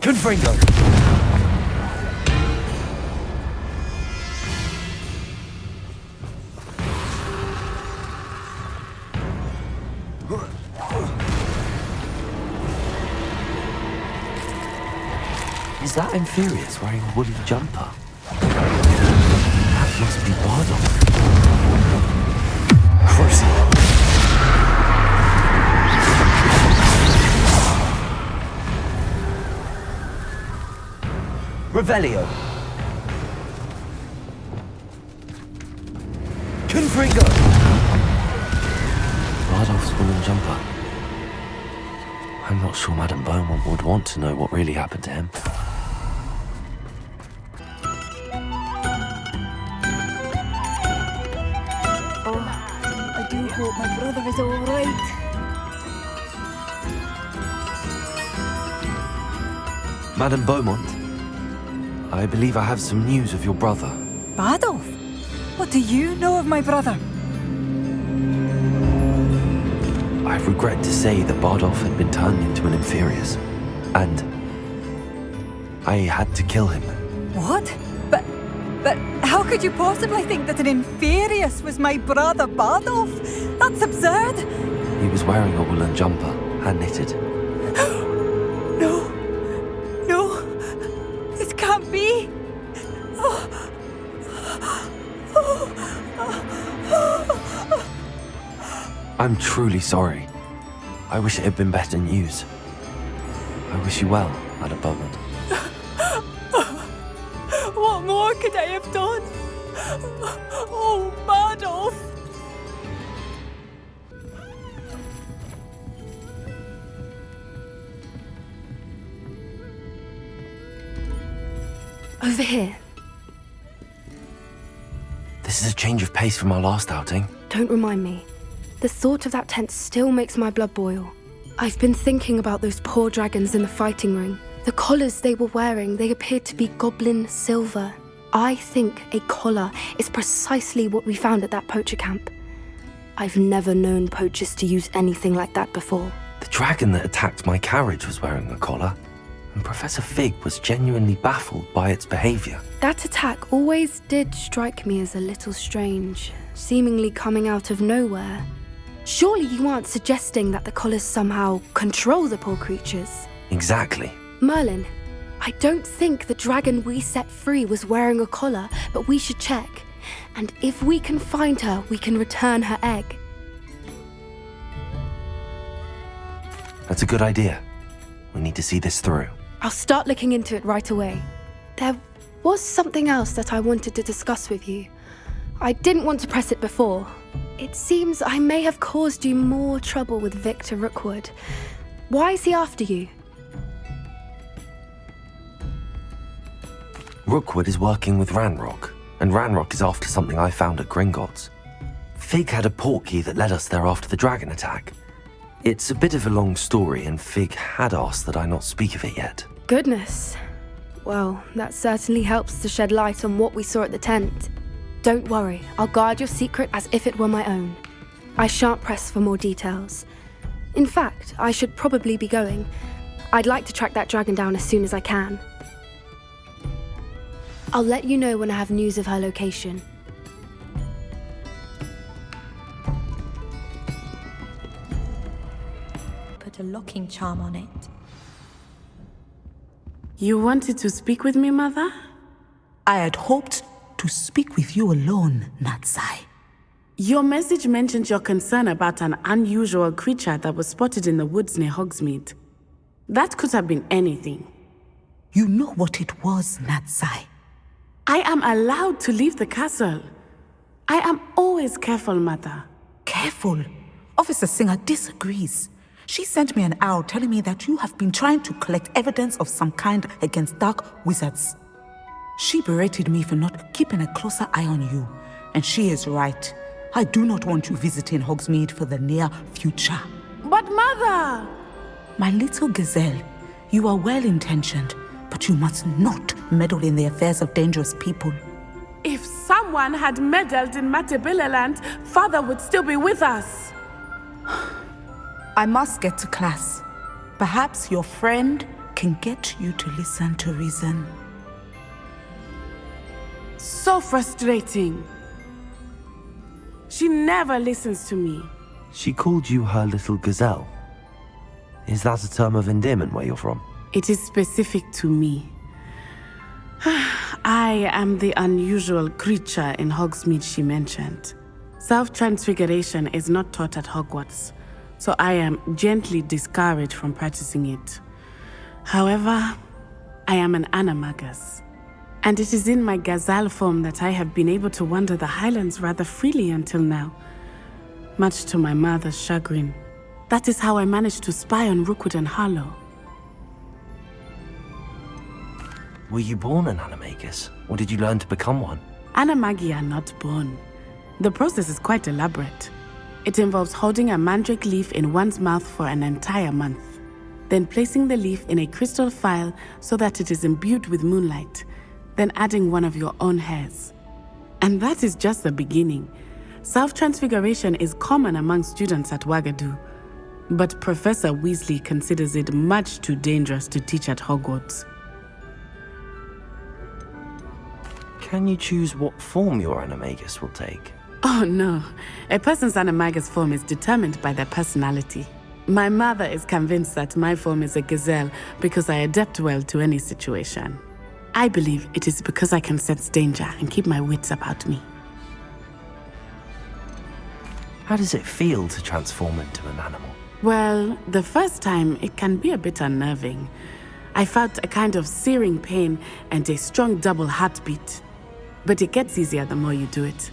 Confringo. Is that Infurious wearing a woolen jumper? That must be Bardolph. Crucible. Revelio. Confringo. Bardolph's woolen jumper. I'm not sure Madame Beaumont would want to know what really happened to him. I do hope my brother is all right. Madame Beaumont, I believe I have some news of your brother. Bardolph? What do you know of my brother? I regret to say that Bardolph had been turned into an Inferius, and I had to kill him. What? But how could you possibly think that an Inferius was my brother Bardolph? That's absurd! He was wearing a woolen jumper, hand-knitted. No. It can't be. I'm truly sorry. I wish it had been better news. I wish you well, Madam Beaumont. What more could I have done? Oh, Bardolph! Over here. This is a change of pace from our last outing. Don't remind me. The thought of that tent still makes my blood boil. I've been thinking about those poor dragons in the fighting ring. The collars they were wearing, they appeared to be goblin silver. I think a collar is precisely what we found at that poacher camp. I've never known poachers to use anything like that before. The dragon that attacked my carriage was wearing a collar, and Professor Fig was genuinely baffled by its behavior. That attack always did strike me as a little strange, seemingly coming out of nowhere. Surely you aren't suggesting that the collars somehow control the poor creatures? Exactly. Merlin, I don't think the dragon we set free was wearing a collar, but we should check. And if we can find her, we can return her egg. That's a good idea. We need to see this through. I'll start looking into it right away. There was something else that I wanted to discuss with you. I didn't want to press it before. It seems I may have caused you more trouble with Victor Rookwood. Why is he after you? Rookwood is working with Ranrock, and Ranrock is after something I found at Gringotts. Fig had a portkey that led us there after the dragon attack. It's a bit of a long story, and Fig had asked that I not speak of it yet. Goodness. Well, that certainly helps to shed light on what we saw at the tent. Don't worry, I'll guard your secret as if it were my own. I shan't press for more details. In fact, I should probably be going. I'd like to track that dragon down as soon as I can. I'll let you know when I have news of her location. Put a locking charm on it. You wanted to speak with me, Mother? I had hoped to speak with you alone, Natsai. Your message mentioned your concern about an unusual creature that was spotted in the woods near Hogsmeade. That could have been anything. You know what it was, Natsai. I am allowed to leave the castle. I am always careful, Mother. Careful? Officer Singer disagrees. She sent me an owl telling me that you have been trying to collect evidence of some kind against dark wizards. She berated me for not keeping a closer eye on you, and she is right. I do not want you visiting Hogsmeade for the near future. But Mother! My little gazelle, you are well-intentioned, but you must not meddle in the affairs of dangerous people. If someone had meddled in Matabeleland, Father would still be with us. I must get to class. Perhaps your friend can get you to listen to reason. So frustrating. She never listens to me. She called you her little gazelle. Is that a term of endearment where you're from? It is specific to me. I am the unusual creature in Hogsmeade she mentioned. Self-transfiguration is not taught at Hogwarts, so I am gently discouraged from practicing it. However, I am an animagus, and it is in my gazelle form that I have been able to wander the Highlands rather freely until now, much to my mother's chagrin. That is how I managed to spy on Rookwood and Harlow. Were you born an animagus, or did you learn to become one? Animagi are not born. The process is quite elaborate. It involves holding a mandrake leaf in one's mouth for an entire month, then placing the leaf in a crystal phial so that it is imbued with moonlight, then adding one of your own hairs. And that is just the beginning. Self-transfiguration is common among students at Wagadu. but Professor Weasley considers it much too dangerous to teach at Hogwarts. Can you choose what form your animagus will take? Oh no, a person's animagus form is determined by their personality. My mother is convinced that my form is a gazelle because I adapt well to any situation. I believe it is because I can sense danger and keep my wits about me. How does it feel to transform into an animal? Well, the first time it can be a bit unnerving. I felt a kind of searing pain and a strong double heartbeat. But it gets easier the more you do it.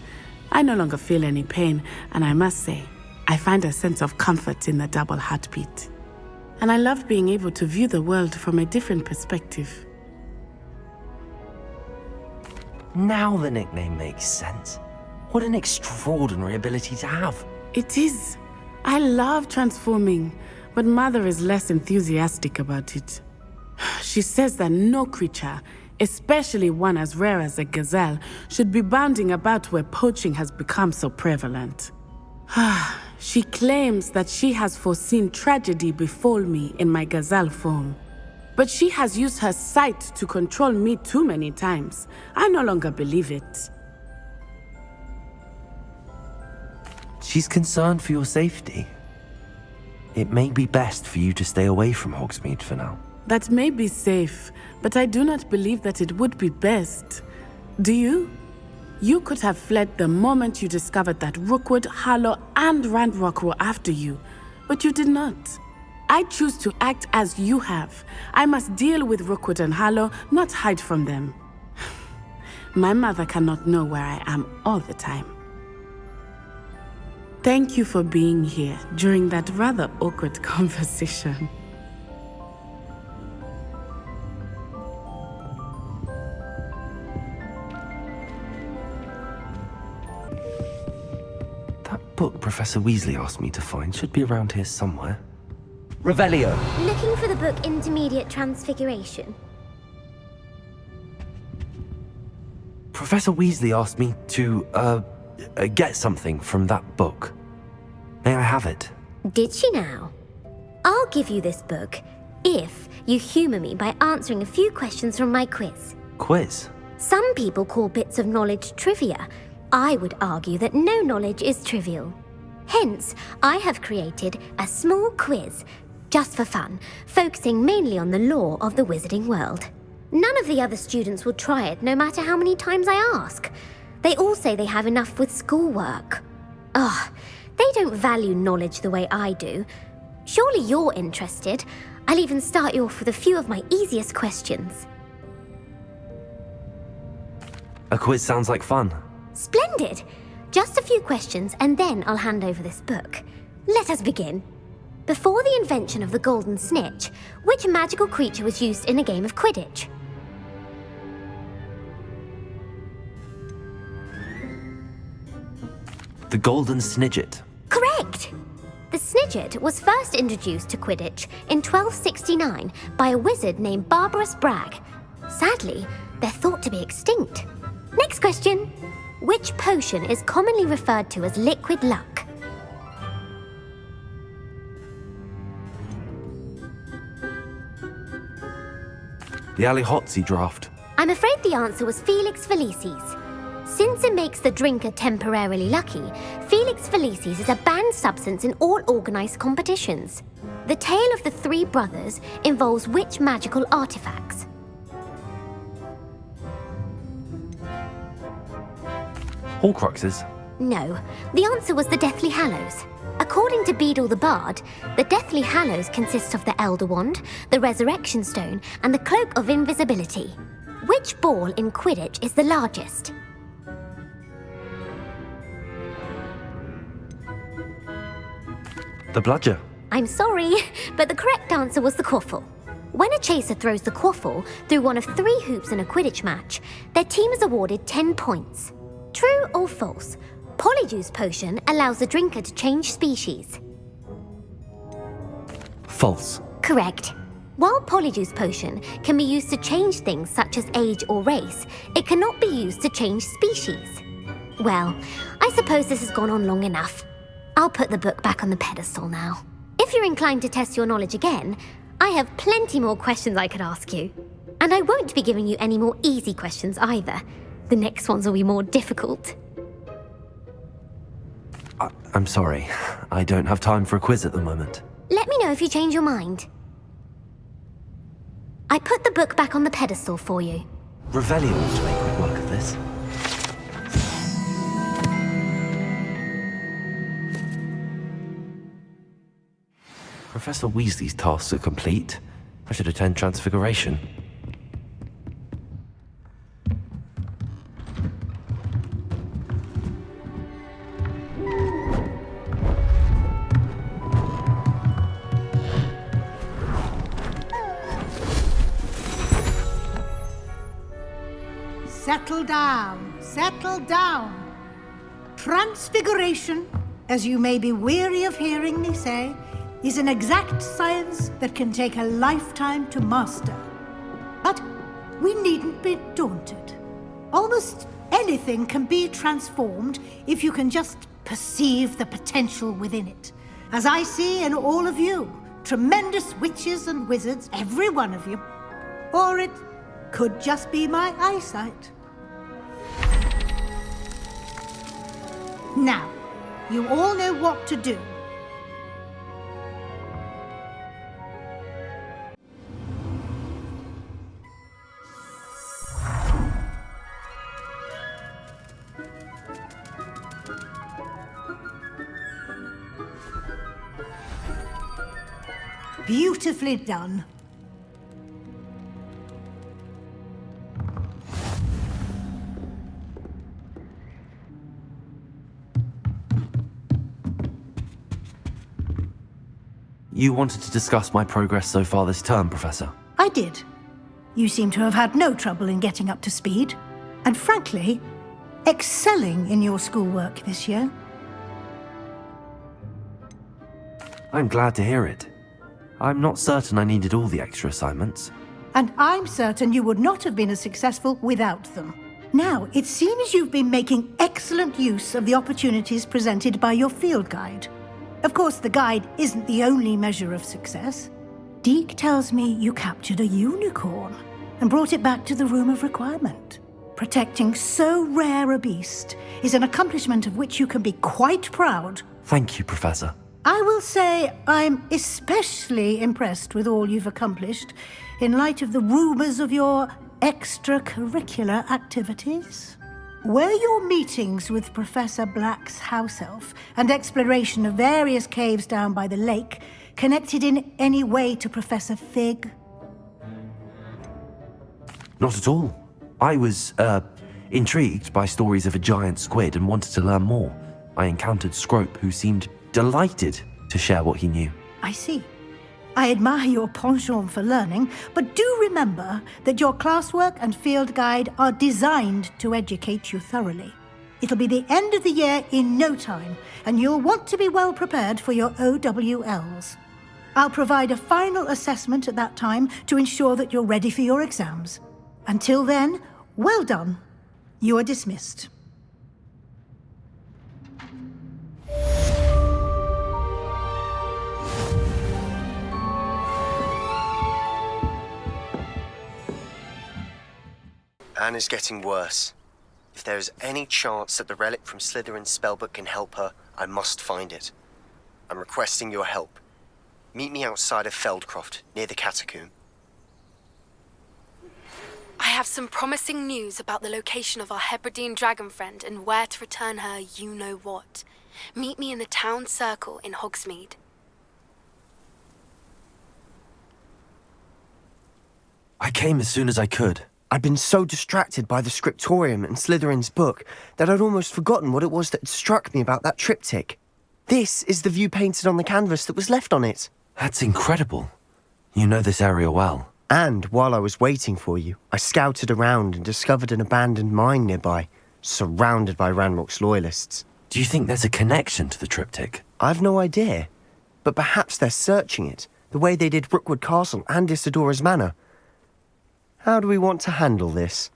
I no longer feel any pain, and I must say, I find a sense of comfort in the double heartbeat. And I love being able to view the world from a different perspective. Now the nickname makes sense. What an extraordinary ability to have. It is. I love transforming, but Mother is less enthusiastic about it. She says that no creature, especially one as rare as a gazelle, should be bounding about where poaching has become so prevalent. She claims that she has foreseen tragedy befall me in my gazelle form. But she has used her sight to control me too many times. I no longer believe it. She's concerned for your safety. It may be best for you to stay away from Hogsmeade for now. That may be safe, but I do not believe that it would be best. Do you? You could have fled the moment you discovered that Rookwood, Harlow, and Ranrock were after you, but you did not. I choose to act as you have. I must deal with Rookwood and Harlow, not hide from them. My mother cannot know where I am all the time. Thank you for being here during that rather awkward conversation. That book Professor Weasley asked me to find should be around here somewhere. Revelio. Looking for the book Intermediate Transfiguration. Professor Weasley asked me to, get something from that book. May I have it? Did she now? I'll give you this book if you humour me by answering a few questions from my quiz. Quiz? Some people call bits of knowledge trivia. I would argue that no knowledge is trivial. Hence, I have created a small quiz, just for fun, focusing mainly on the lore of the wizarding world. None of the other students will try it, no matter how many times I ask. They all say they have enough with schoolwork. They don't value knowledge the way I do. Surely you're interested. I'll even start you off with a few of my easiest questions. A quiz sounds like fun. Splendid! Just a few questions and then I'll hand over this book. Let us begin. Before the invention of the golden snitch, which magical creature was used in a game of Quidditch? The golden snidget. Correct! The snidget was first introduced to Quidditch in 1269 by a wizard named Barbarous Bragg. Sadly, they're thought to be extinct. Next question. Which potion is commonly referred to as liquid luck? The Alihotsy draft. I'm afraid the answer was Felix Felicis. Since it makes the drinker temporarily lucky, Felix Felicis is a banned substance in all organised competitions. The tale of the three brothers involves which magical artifacts? Horcruxes. No, the answer was the Deathly Hallows. According to Beadle the Bard, the Deathly Hallows consist of the Elder Wand, the Resurrection Stone, and the Cloak of Invisibility. Which ball in Quidditch is the largest? The bludger. I'm sorry, but the correct answer was the quaffle. When a chaser throws the quaffle through one of 3 hoops in a Quidditch match, their team is awarded 10 points. True or false? Polyjuice Potion allows the drinker to change species. False. Correct. While Polyjuice Potion can be used to change things such as age or race, it cannot be used to change species. Well, I suppose this has gone on long enough. I'll put the book back on the pedestal now. If if you're inclined to test your knowledge again, I have plenty more questions I could ask you. And I won't be giving you any more easy questions either. The next ones will be more difficult. I'm sorry. I don't have time for a quiz at the moment. Let me know if you change your mind. I put the book back on the pedestal for you. Revelio ought to make quick work of this. Professor Weasley's tasks are complete. I should attend Transfiguration. Settle down, settle down. Transfiguration, as you may be weary of hearing me say, is an exact science that can take a lifetime to master. But we needn't be daunted. Almost anything can be transformed if you can just perceive the potential within it. As I see in all of you, tremendous witches and wizards, every one of you. Or it could just be my eyesight. Now, you all know what to do. Beautifully done. You wanted to discuss my progress so far this term, Professor? I did. You seem to have had no trouble in getting up to speed, and frankly, excelling in your schoolwork this year. I'm glad to hear it. I'm not certain I needed all the extra assignments. And I'm certain you would not have been as successful without them. Now, it seems you've been making excellent use of the opportunities presented by your field guide. Of course, the guide isn't the only measure of success. Deke tells me you captured a unicorn and brought it back to the Room of Requirement. Protecting so rare a beast is an accomplishment of which you can be quite proud. Thank you, Professor. I will say I'm especially impressed with all you've accomplished in light of the rumors of your extracurricular activities. Were your meetings with Professor Black's house elf and exploration of various caves down by the lake connected in any way to Professor Fig? Not at all. I was, intrigued by stories of a giant squid and wanted to learn more. I encountered Scrope, who seemed delighted to share what he knew. I see. I admire your penchant for learning, but do remember that your classwork and field guide are designed to educate you thoroughly. It'll be the end of the year in no time, and you'll want to be well prepared for your OWLs. I'll provide a final assessment at that time to ensure that you're ready for your exams. Until then, well done. You are dismissed. Anne is getting worse. If there is any chance that the relic from Slytherin's spellbook can help her, I must find it. I'm requesting your help. Meet me outside of Feldcroft, near the Catacomb. I have some promising news about the location of our Hebridean dragon friend and where to return her you-know-what. Meet me in the town circle in Hogsmeade. I came as soon as I could. I'd been so distracted by the scriptorium and Slytherin's book that I'd almost forgotten what it was that had struck me about that triptych. This is the view painted on the canvas that was left on it. That's incredible. You know this area well. And while I was waiting for you, I scouted around and discovered an abandoned mine nearby, surrounded by Ranrock's loyalists. Do you think there's a connection to the triptych? I've no idea, but perhaps they're searching it, the way they did Rookwood Castle and Isidora's Manor. How do we want to handle this?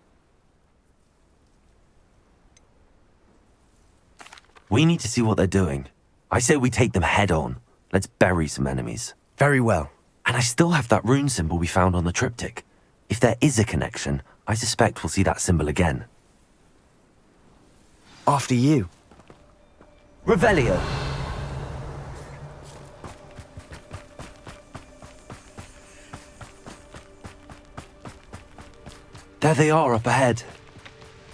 We need to see what they're doing. I say we take them head on. Let's bury some enemies. Very well. And I still have that rune symbol we found on the triptych. If there is a connection, I suspect we'll see that symbol again. After you. Revelio. There they are up ahead.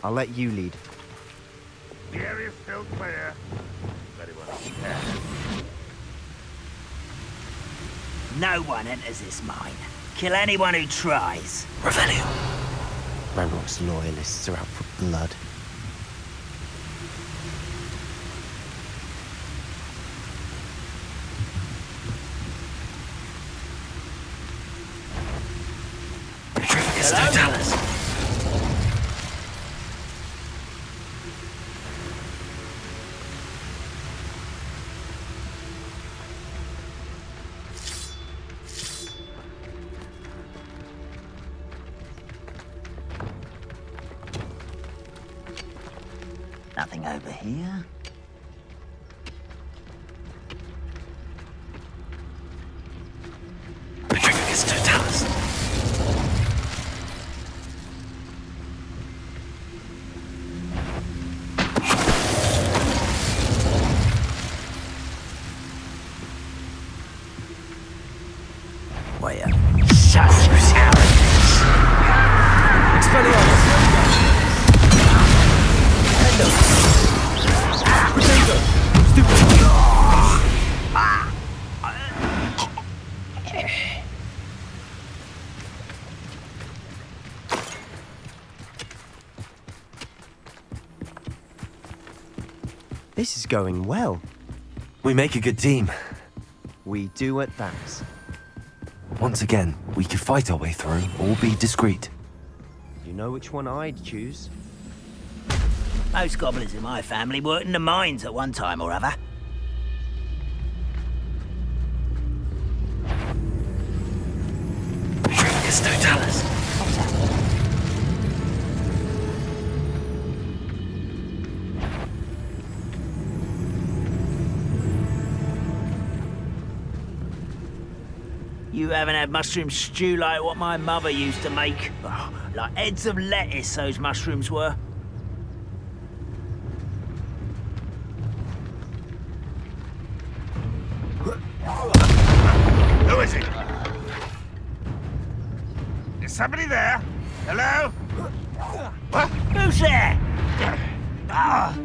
I'll let you lead. The area's still clear. Very well. No one enters this mine. Kill anyone who tries. Revelio. Ranrock's loyalists are out for blood. Nothing over here. Petrificus totalis. Wait up. Such cowardice. Expelliarmus. Potato. Stupid. This is going well. We make a good team. We do at that. Once again, we could fight our way through or be discreet. You know which one I'd choose? Most goblins in my family worked in the mines at one time or other. Petrificus totalis. You haven't had mushroom stew like what my mother used to make. Oh, like heads of lettuce, those mushrooms were. Who is it? Is somebody there? Hello? What? Who's there? Oh.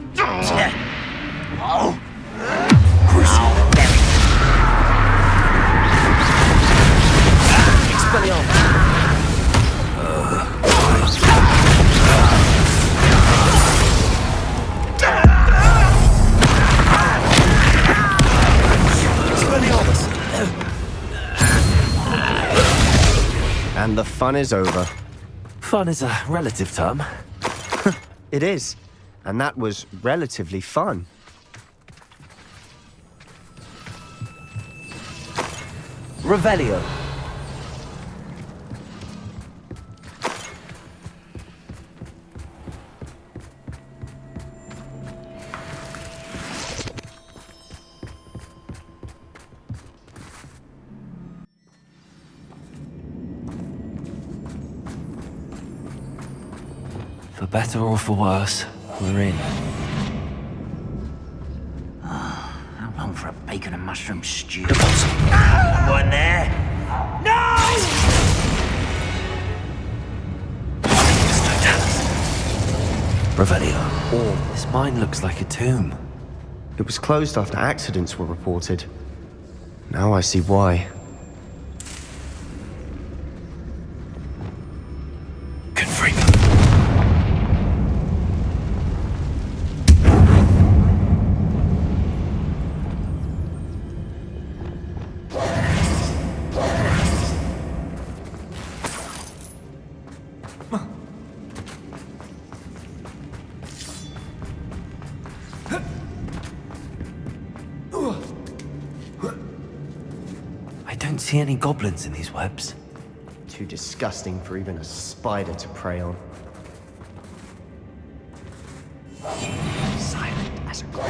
And the fun is over. Fun is a relative term. It is. And that was relatively fun. Revelio. For better or for worse, we're in. How long for a bacon and mushroom stew? One there. No! Revelio. This mine looks like a tomb. It was closed after accidents were reported. Now I see why. I don't see any goblins in these webs. Too disgusting for even a spider to prey on. Silent as a grave.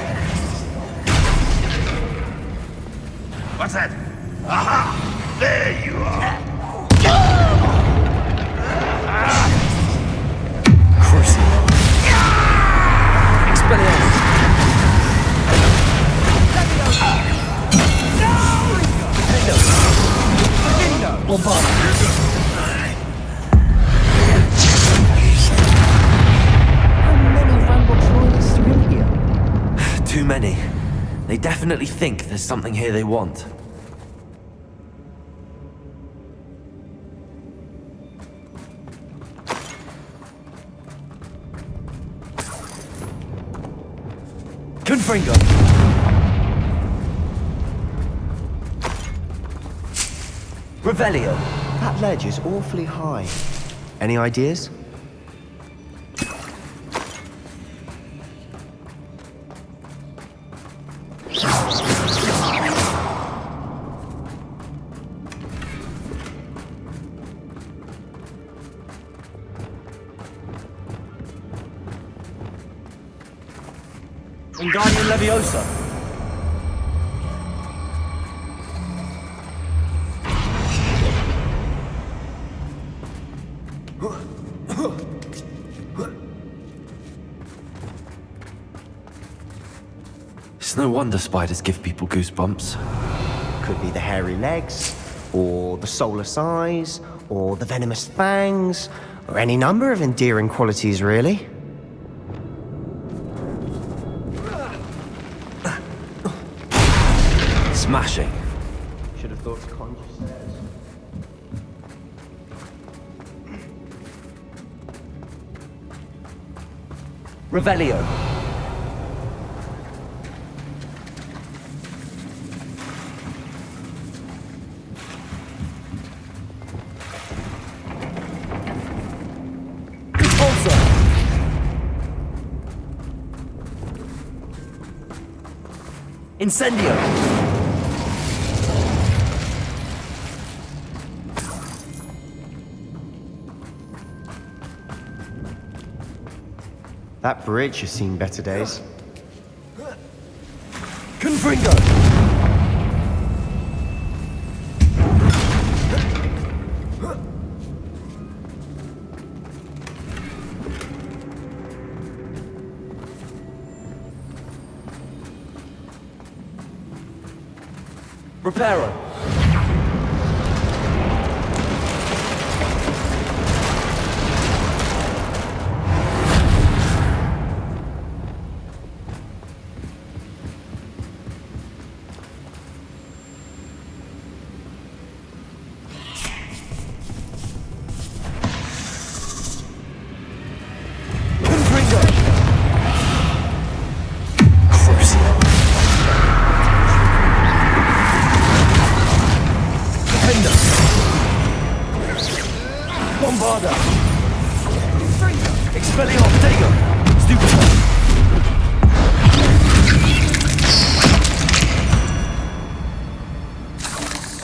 What's that? Aha! There you are! Crucial. Expelliarmus. How many Ranrock's loyalists are in here? Too many. They definitely think there's something here they want. Confringo! Revelio. That ledge is awfully high. Any ideas? Wingardium Leviosa. It's no wonder spiders give people goosebumps. Could be the hairy legs, or the soulless eyes, or the venomous fangs, or any number of endearing qualities, really. Smashing. Should have thought to conjure stairs. Revelio. Incendio! That bridge has seen better days. Confringo! Reparo.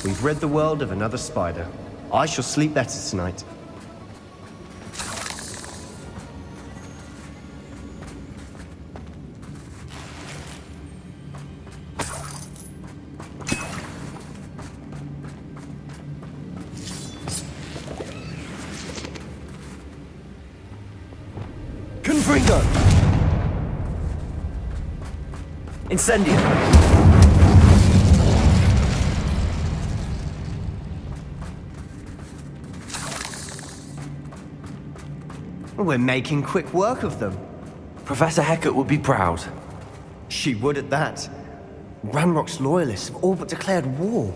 We've rid the world of another spider. I shall sleep better tonight. Confringo! Incendio! We're making quick work of them. Professor Hecat would be proud. She would at that. Ranrock's loyalists have all but declared war.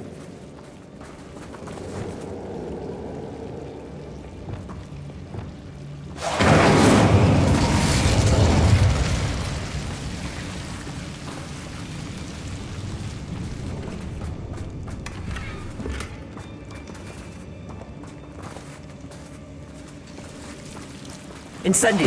Incendio!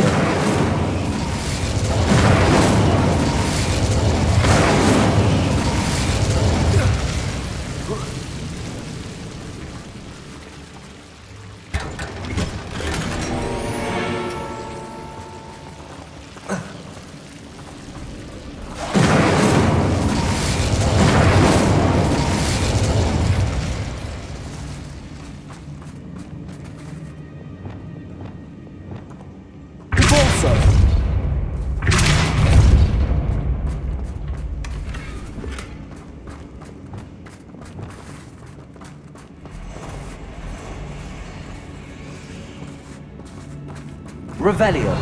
Revelio.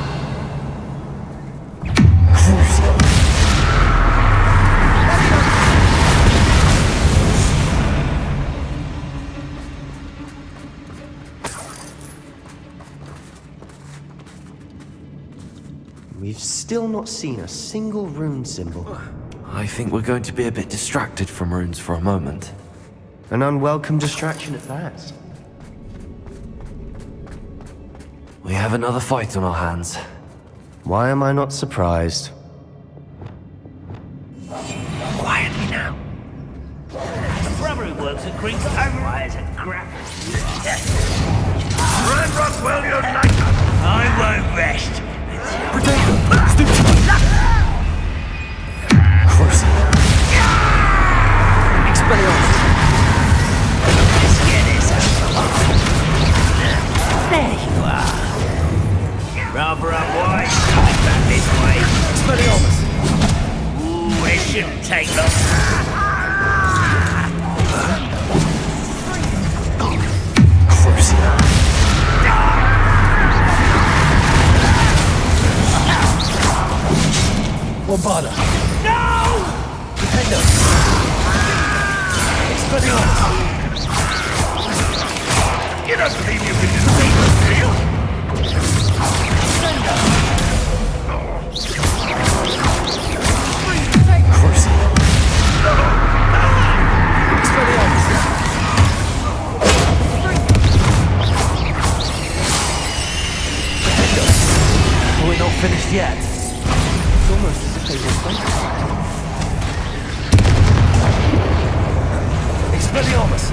We've still not seen a single rune symbol. I think we're going to be a bit distracted from runes for a moment. An unwelcome distraction at that. We have another fight on our hands. Why am I not surprised? Quietly now. The brother who works at Green's Hogwarts is a crap. Ranrock will unite us! I won't rest. Potato! Stupid! Cruise! Expelliarmus! Let's get this over. There you are. Rather unwise. Back this way. Expelliarmus! Ooh, it shouldn't take long. Cruise! Bombarda! No! Defender! Expelliarmus! You don't believe you can defeat the field? Cruise! Expelliarmus! Defender! We're not finished yet. It's almost as if they were fighting. Expelliarmus!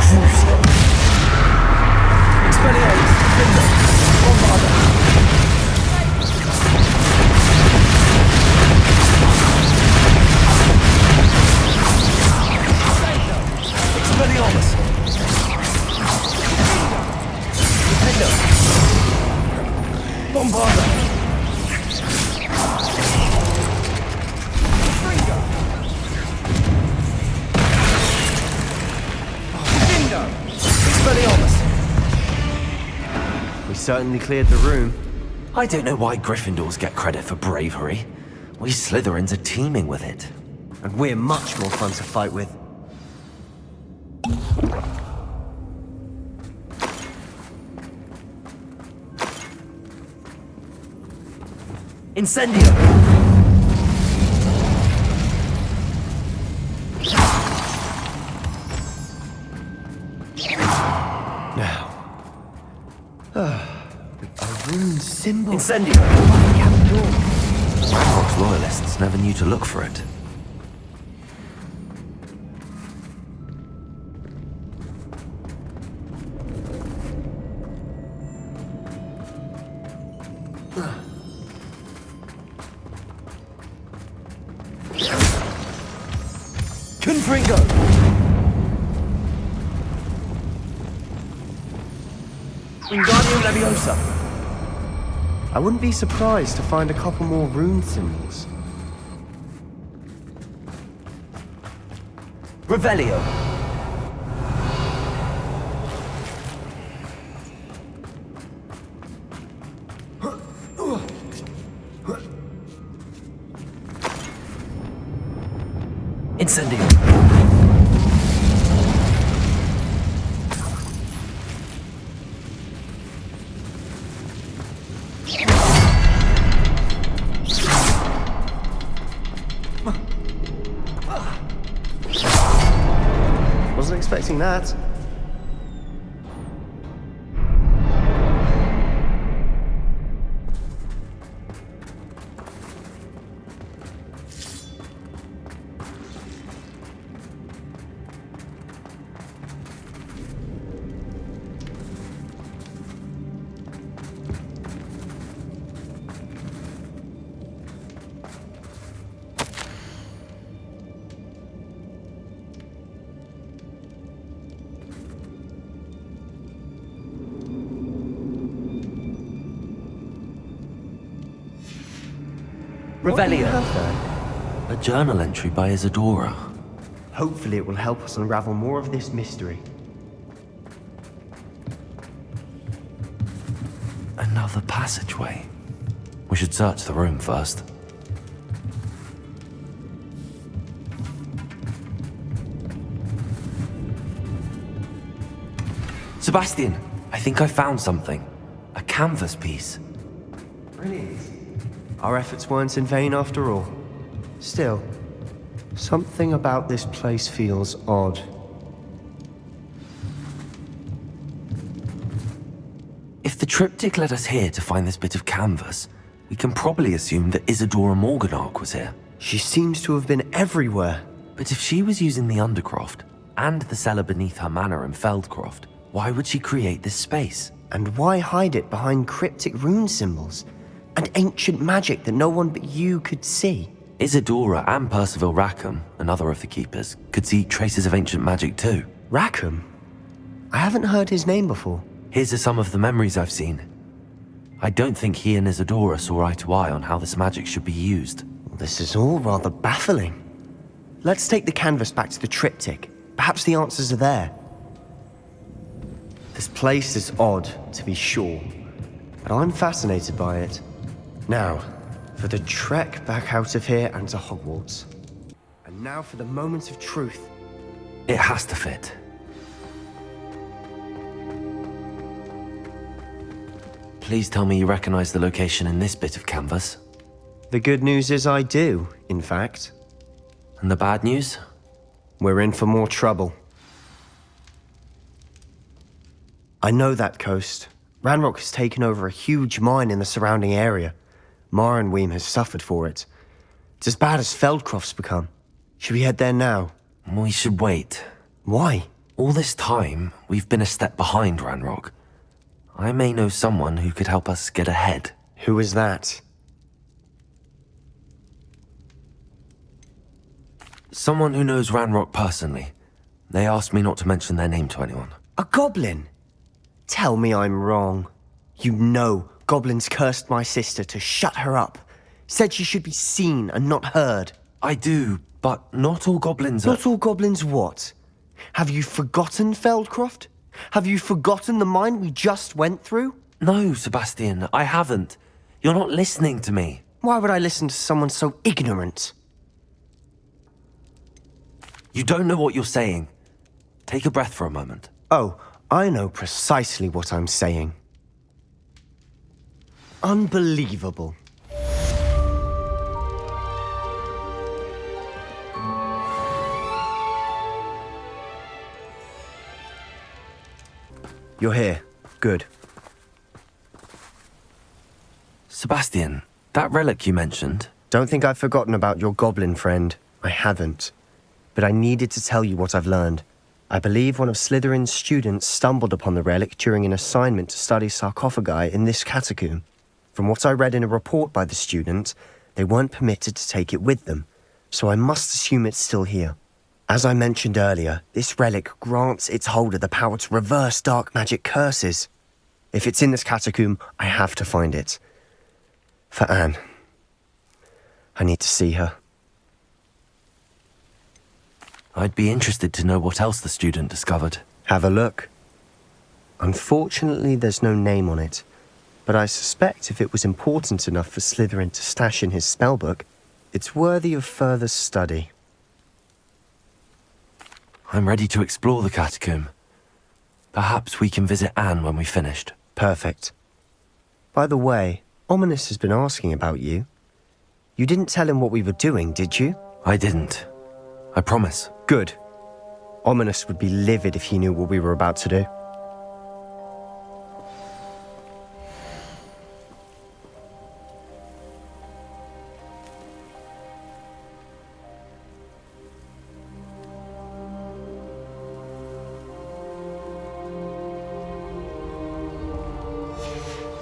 Cruise! Expelliarmus! Defender! Bombarda! Expelliarmus! Defender! Bombarda! Expelliarmus! We certainly cleared the room. I don't know why Gryffindors get credit for bravery. We Slytherins are teeming with it. And we're much more fun to fight with. Incendio! Now. A rune symbol. Incendio! Ranrock's loyalists never knew to look for it. Confringo! Wingardium Leviosa! I wouldn't be surprised to find a couple more rune symbols. Revelio! Incendio! Wasn't expecting that. Revelio. What do you have there? A journal entry by Isadora. Hopefully it will help us unravel more of this mystery. Another passageway. We should search the room first. Sebastian, I think I found something. A canvas piece. Brilliant. Our efforts weren't in vain after all. Still, something about this place feels odd. If the triptych led us here to find this bit of canvas, we can probably assume that Isadora Morganach was here. She seems to have been everywhere. But if she was using the Undercroft and the cellar beneath her manor in Feldcroft, why would she create this space? And why hide it behind cryptic rune symbols and ancient magic that no one but you could see? Isadora and Percival Rackham, another of the keepers, could see traces of ancient magic too. Rackham? I haven't heard his name before. Here's some of the memories I've seen. I don't think he and Isadora saw eye to eye on how this magic should be used. This is all rather baffling. Let's take the canvas back to the triptych. Perhaps the answers are there. This place is odd, to be sure, but I'm fascinated by it. Now, for the trek back out of here and to Hogwarts. And now for the moment of truth. It has to fit. Please tell me you recognize the location in this bit of canvas. The good news is I do, in fact. And the bad news? We're in for more trouble. I know that coast. Ranrock has taken over a huge mine in the surrounding area. Marrenweem has suffered for it. It's as bad as Feldcroft's become. Should we head there now? We should wait. Why? All this time, we've been a step behind Ranrock. I may know someone who could help us get ahead. Who is that? Someone who knows Ranrock personally. They asked me not to mention their name to anyone. A goblin? Tell me I'm wrong. You know goblins cursed my sister to shut her up. Said she should be seen and not heard. I do, but not all goblins are... Not all goblins what? Have you forgotten Feldcroft? Have you forgotten the mine we just went through? No, Sebastian, I haven't. You're not listening to me. Why would I listen to someone so ignorant? You don't know what you're saying. Take a breath for a moment. Oh, I know precisely what I'm saying. Unbelievable. You're here. Good. Sebastian, that relic you mentioned... Don't think I've forgotten about your goblin friend. I haven't. But I needed to tell you what I've learned. I believe one of Slytherin's students stumbled upon the relic during an assignment to study sarcophagi in this catacomb. From what I read in a report by the student, they weren't permitted to take it with them, so I must assume it's still here. As I mentioned earlier, this relic grants its holder the power to reverse dark magic curses. If it's in this catacomb, I have to find it. For Anne. I need to see her. I'd be interested to know what else the student discovered. Have a look. Unfortunately, there's no name on it, but I suspect if it was important enough for Slytherin to stash in his spellbook, it's worthy of further study. I'm ready to explore the catacomb. Perhaps we can visit Anne when we've finished. Perfect. By the way, Ominous has been asking about you. You didn't tell him what we were doing, did you? I didn't. I promise. Good. Ominous would be livid if he knew what we were about to do.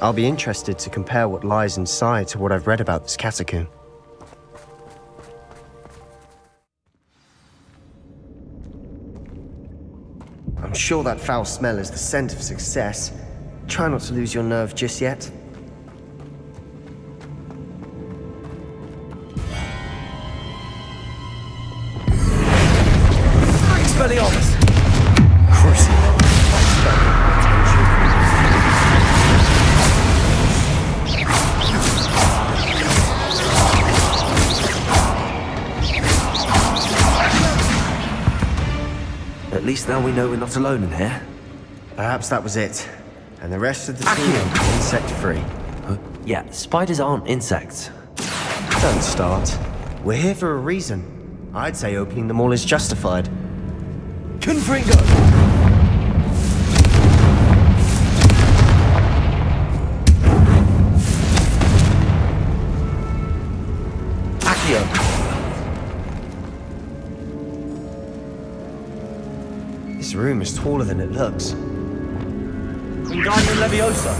I'll be interested to compare what lies inside to what I've read about this catacomb. I'm sure that foul smell is the scent of success. Try not to lose your nerve just yet. least now we know we're not alone in here. Perhaps that was it. And the rest of the team are insect-free. Yeah, spiders aren't insects. Don't start. We're here for a reason. I'd say opening them all is justified. Confringo! This room is taller than it looks. Wingardium Leviosa.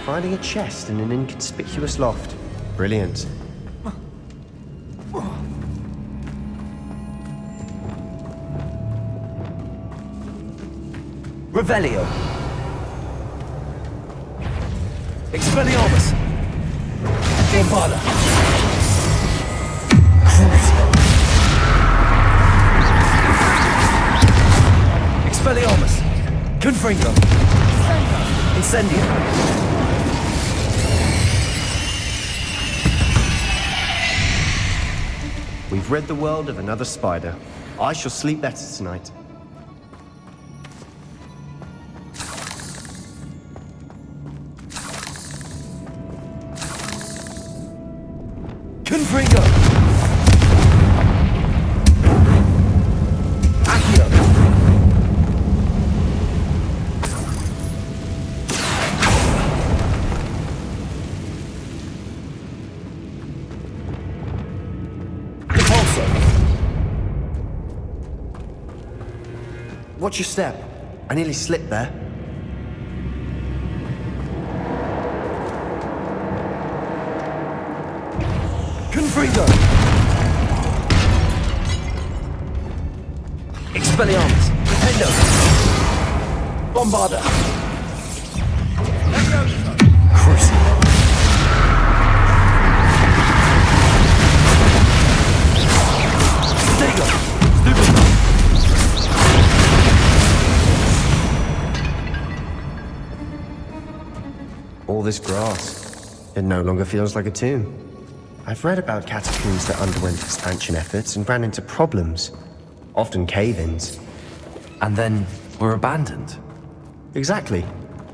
Finding a chest in an inconspicuous loft. Brilliant. Revelio. Expelliarmus. Bombarda. Expelliarmus. Confringo. Incendio. We've rid the world of another spider. I shall sleep better tonight. Confringo. Accio. Watch your step. I nearly slipped there. Confringo. Expelliarmus. Nintendo. Bombarda. Crucial. Stego. Stupid. All this grass. It no longer feels like a tomb. I've read about catacombs that underwent expansion efforts and ran into problems. Often cave-ins. And then were abandoned. Exactly.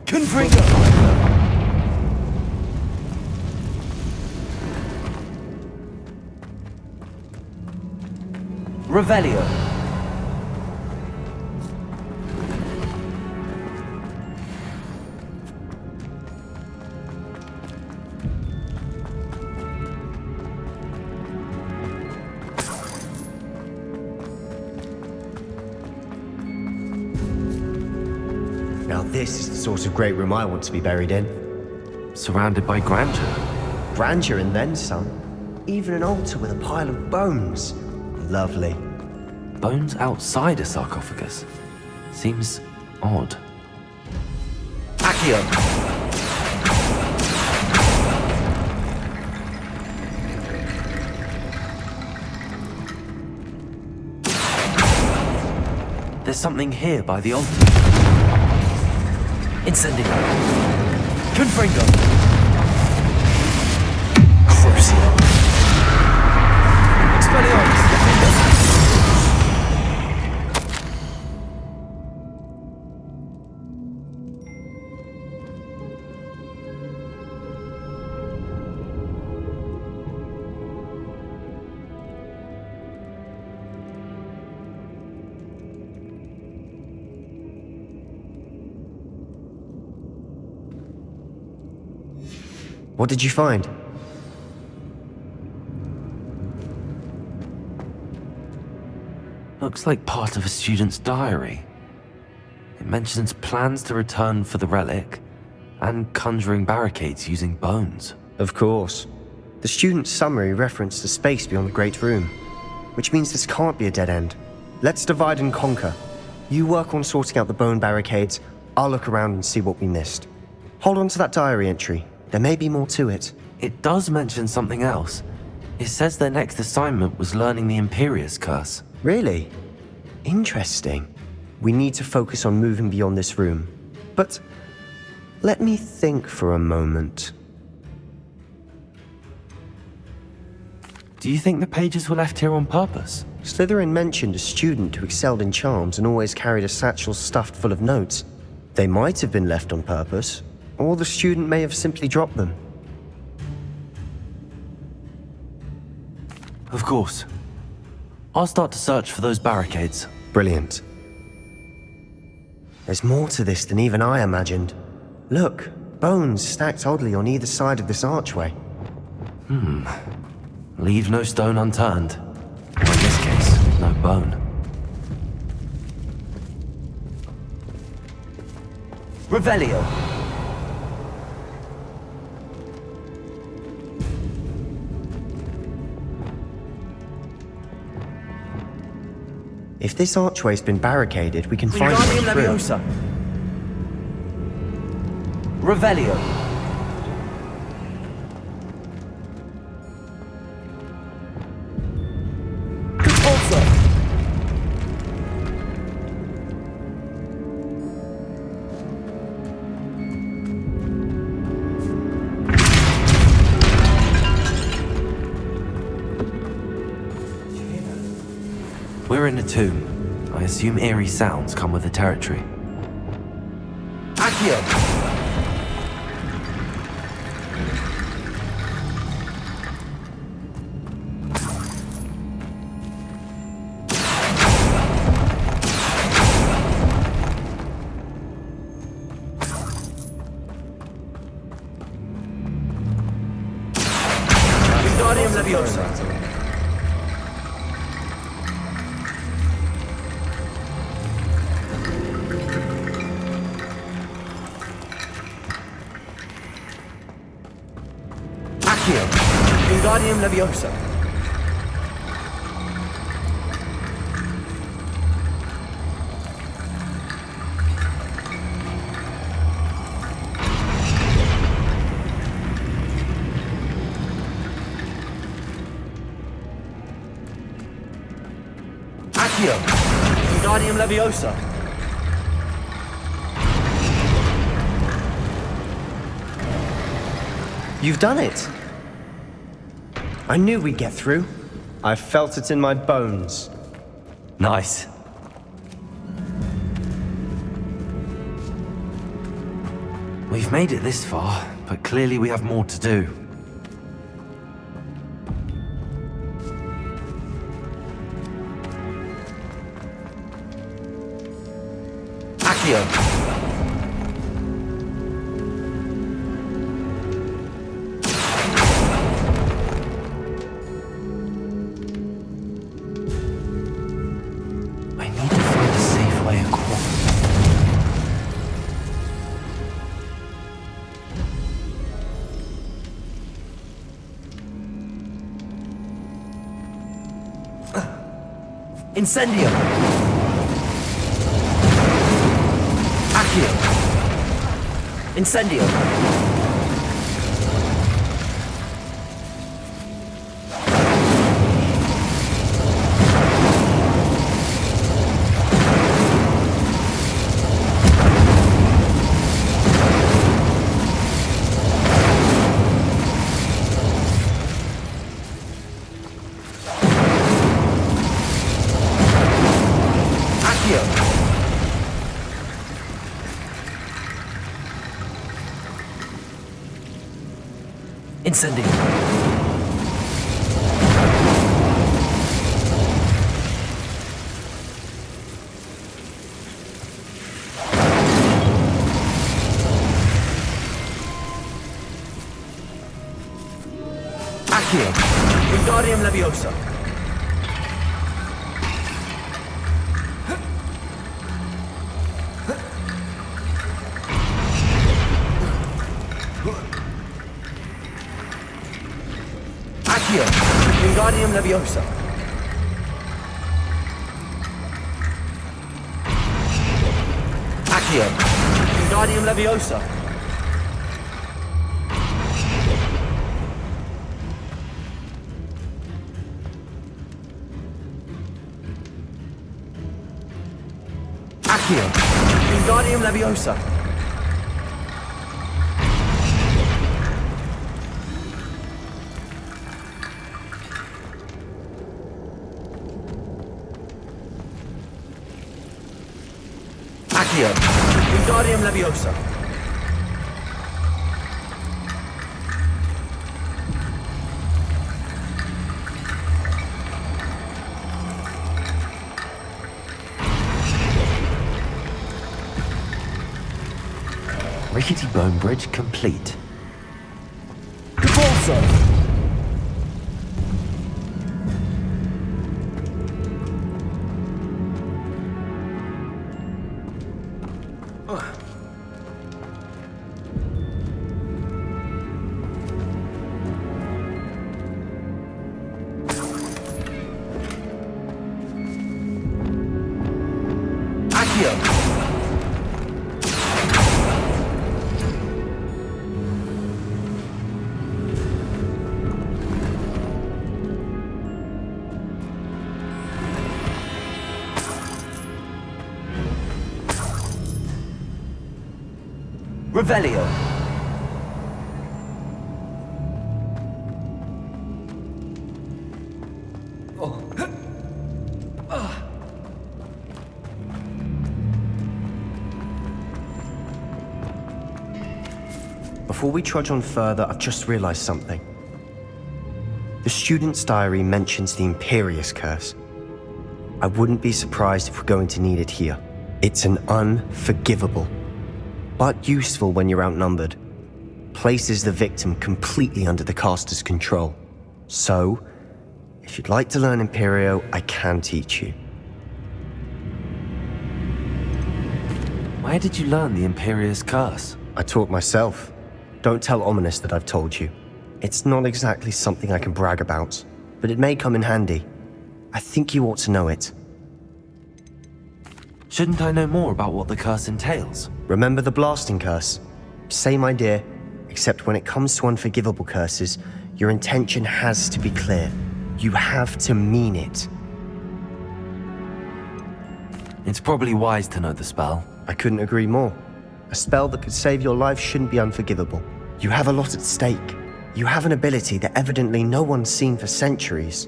Confringo. Revelio. Now this is the sort of great room I want to be buried in. Surrounded by grandeur. Grandeur and then some. Even an altar with a pile of bones. Lovely. Bones outside a sarcophagus? Seems odd. Accio. There's something here by the altar. Incendio. Confringo. Crucio. Expelliarmus. Defender. What did you find? Looks like part of a student's diary. It mentions plans to return for the relic and conjuring barricades using bones. Of course. The student's summary referenced the space beyond the Great Room, which means this can't be a dead end. Let's divide and conquer. You work on sorting out the bone barricades, I'll look around and see what we missed. Hold on to that diary entry. There may be more to it. It does mention something else. It says their next assignment was learning the Imperius Curse. Really? Interesting. We need to focus on moving beyond this room. But Let me think for a moment. Do you think the pages were left here on purpose? Slytherin mentioned a student who excelled in charms and always carried a satchel stuffed full of notes. They might have been left on purpose, or the student may have simply dropped them. Of course. I'll start to search for those barricades. Brilliant. There's more to this than even I imagined. Look, bones stacked oddly on either side of this archway. Leave no stone unturned. Or in this case, no bone. Revelio. If this archway's been barricaded, we can find Wingardium a way through. Leviosa. Revelio. We're in a tomb. I assume eerie sounds come with the territory. Accio. Wingardium Leviosa. Wingardium Leviosa. Accio. Wingardium Leviosa. You've done it! I knew we'd get through. I felt it in my bones. Nice. We've made it this far, but clearly we have more to do. Accio. Incendio. Accio. Incendio. Incendio. Accio. Wingardium Leviosa. Accio. Wingardium Leviosa. Accio. Wingardium Leviosa. Accio. Wingardium Leviosa. Accio. Wingardium Leviosa. Rickety bone bridge complete. Convulso. Revelio. Before we trudge on further, I've just realized something. The student's diary mentions the Imperious Curse. I wouldn't be surprised if we're going to need it here. It's an unforgivable, but useful when you're outnumbered. Places the victim completely under the caster's control. So, if you'd like to learn Imperio, I can teach you. Where did you learn the Imperious Curse? I taught myself. Don't tell Ominous that I've told you. It's not exactly something I can brag about, but it may come in handy. I think you ought to know it. Shouldn't I know more about what the curse entails? Remember the blasting curse? Same idea, except when it comes to unforgivable curses, your intention has to be clear. You have to mean it. It's probably wise to know the spell. I couldn't agree more. A spell that could save your life shouldn't be unforgivable. You have a lot at stake. You have an ability that evidently no one's seen for centuries.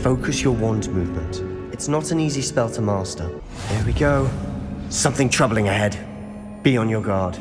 Focus your wand movement. It's not an easy spell to master. There we go. Something troubling ahead. Be on your guard.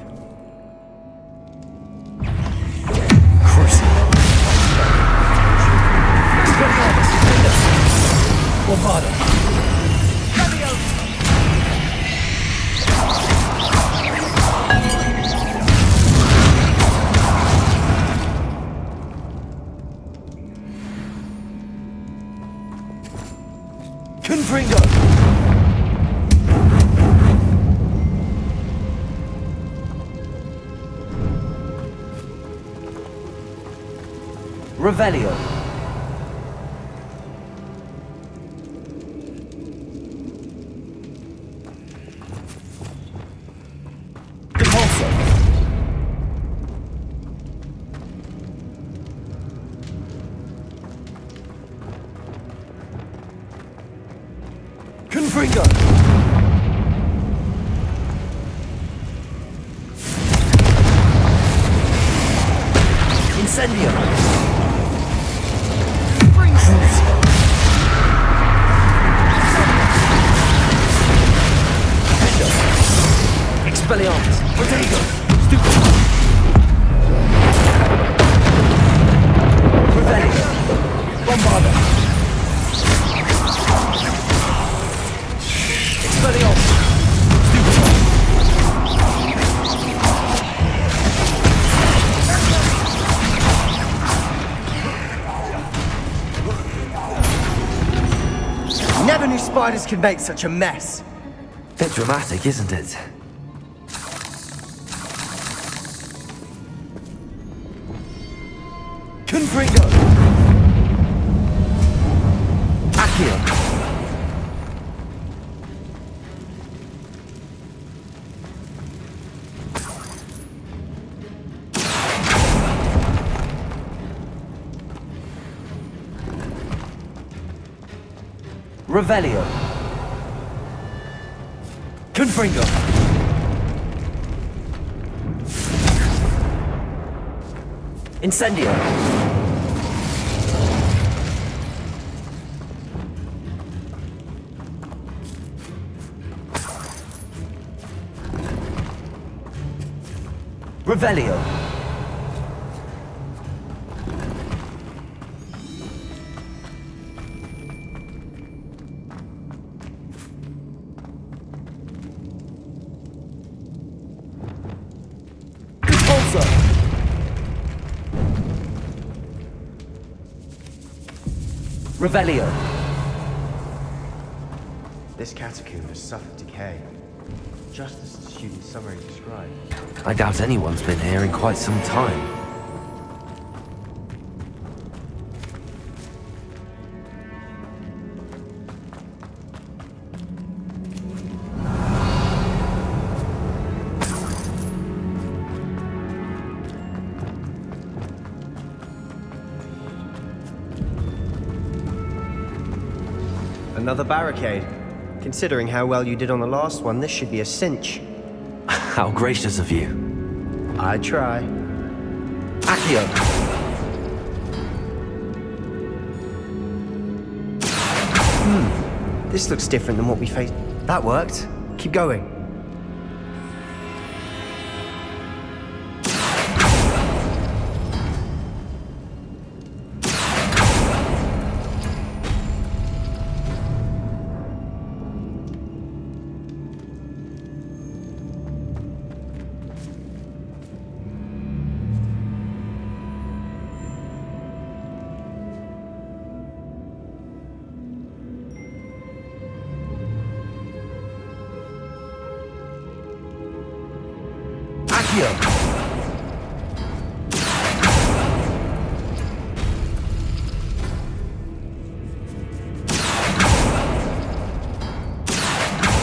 Revelio. Convulso. Confringo. Incendio. Expelliarmus. Protego. Stupid. Revelio. Bombarda. Expelliarmus. Stupid. Never knew spiders could make such a mess. Bit dramatic, isn't it? Confringo. Accio. Revelio. Confringo. Incendio. Revelio. Revelio. This catacomb has suffered decay, just as the student's summary described. I doubt anyone's been here in quite some time. Another barricade. Considering how well you did on the last one, this should be a cinch. How gracious of you. I try. Accio. This looks different than what we faced. That worked. Keep going.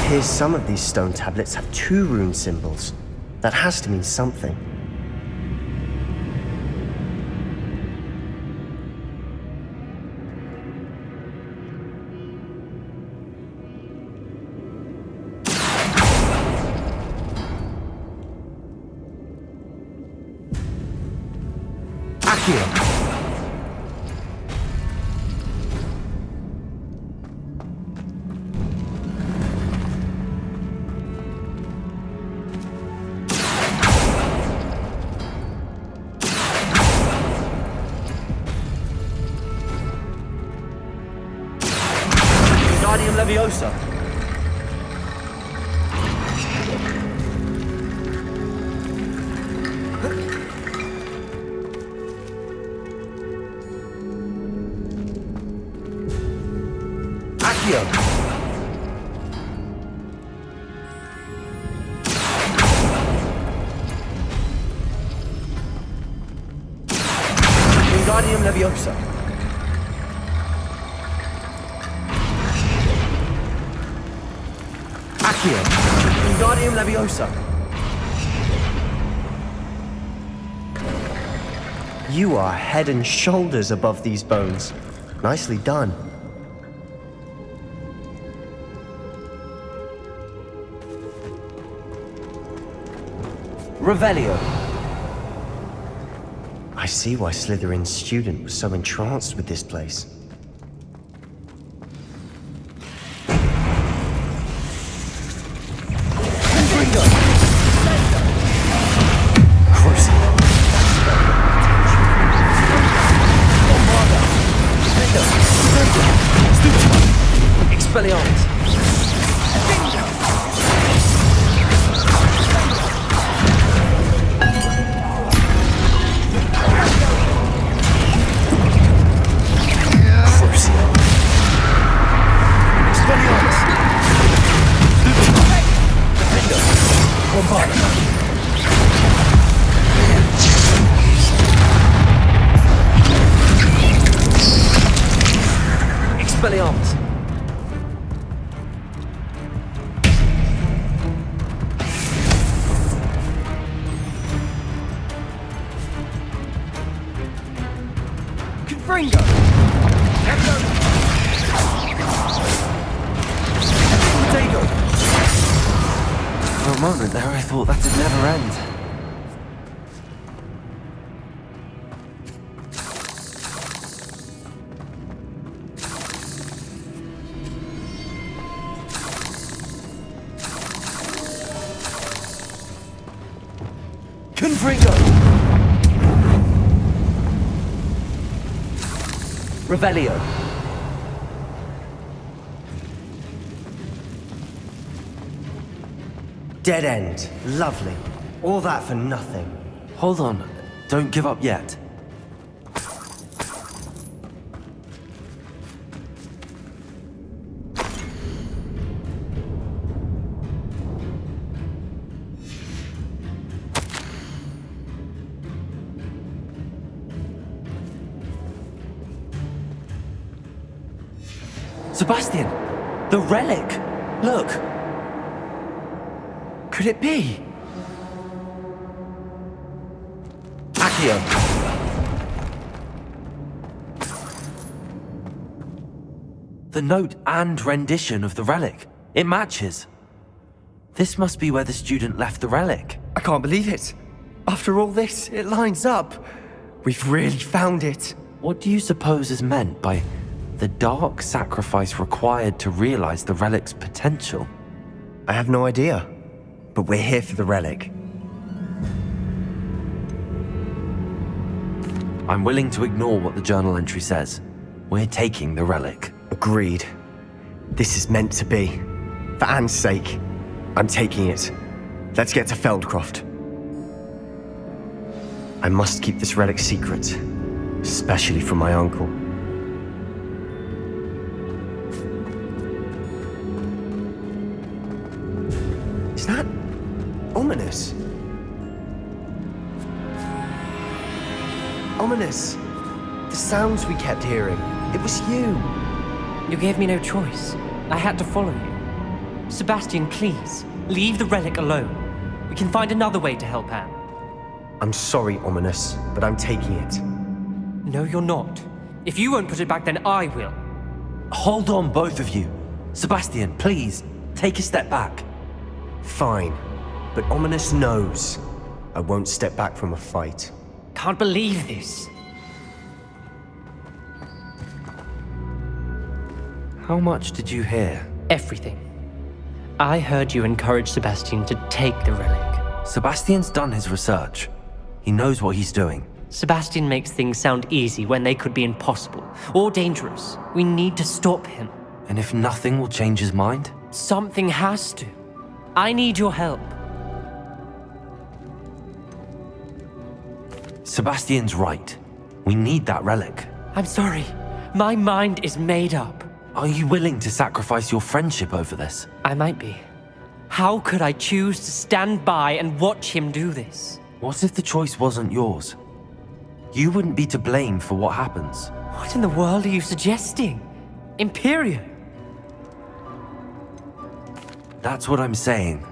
Here's some of these stone tablets have 2 rune symbols. That has to mean something. Leviosa. Accio. Wingardium Leviosa. Wingardium Leviosa. You are head and shoulders above these bones. Nicely done. Revelio. I see why Slytherin's student was so entranced with this place. Expelliarmus. Expelliarmus. Confringo. Potato. For a moment there I thought that'd never end. Confringo. Revelio. Dead end. Lovely. All that for nothing. Hold on. Don't give up yet. Sebastian! The relic! Look! Could it be? Accio! The note and rendition of the relic. It matches. This must be where the student left the relic. I can't believe it. After all this, it lines up. We've really found it. What do you suppose is meant by the dark sacrifice required to realize the relic's potential? I have no idea, but we're here for the relic. I'm willing to ignore what the journal entry says. We're taking the relic. Agreed. This is meant to be. For Anne's sake, I'm taking it. Let's get to Feldcroft. I must keep this relic secret, especially from my uncle. Is that ominous? Ominous. The sounds we kept hearing. It was you. You gave me no choice. I had to follow you. Sebastian, please, leave the relic alone. We can find another way to help Anne. I'm sorry, Ominous, but I'm taking it. No, you're not. If you won't put it back, then I will. Hold on, both of you. Sebastian, please, take a step back. Fine, but Ominous knows I won't step back from a fight. Can't believe this. How much did you hear? Everything. I heard you encourage Sebastian to take the relic. Sebastian's done his research. He knows what he's doing. Sebastian makes things sound easy when they could be impossible or dangerous. We need to stop him. And if nothing will change his mind? Something has to. I need your help. Sebastian's right. We need that relic. I'm sorry. My mind is made up. Are you willing to sacrifice your friendship over this? I might be. How could I choose to stand by and watch him do this? What if the choice wasn't yours? You wouldn't be to blame for what happens. What in the world are you suggesting? Imperium? That's what I'm saying.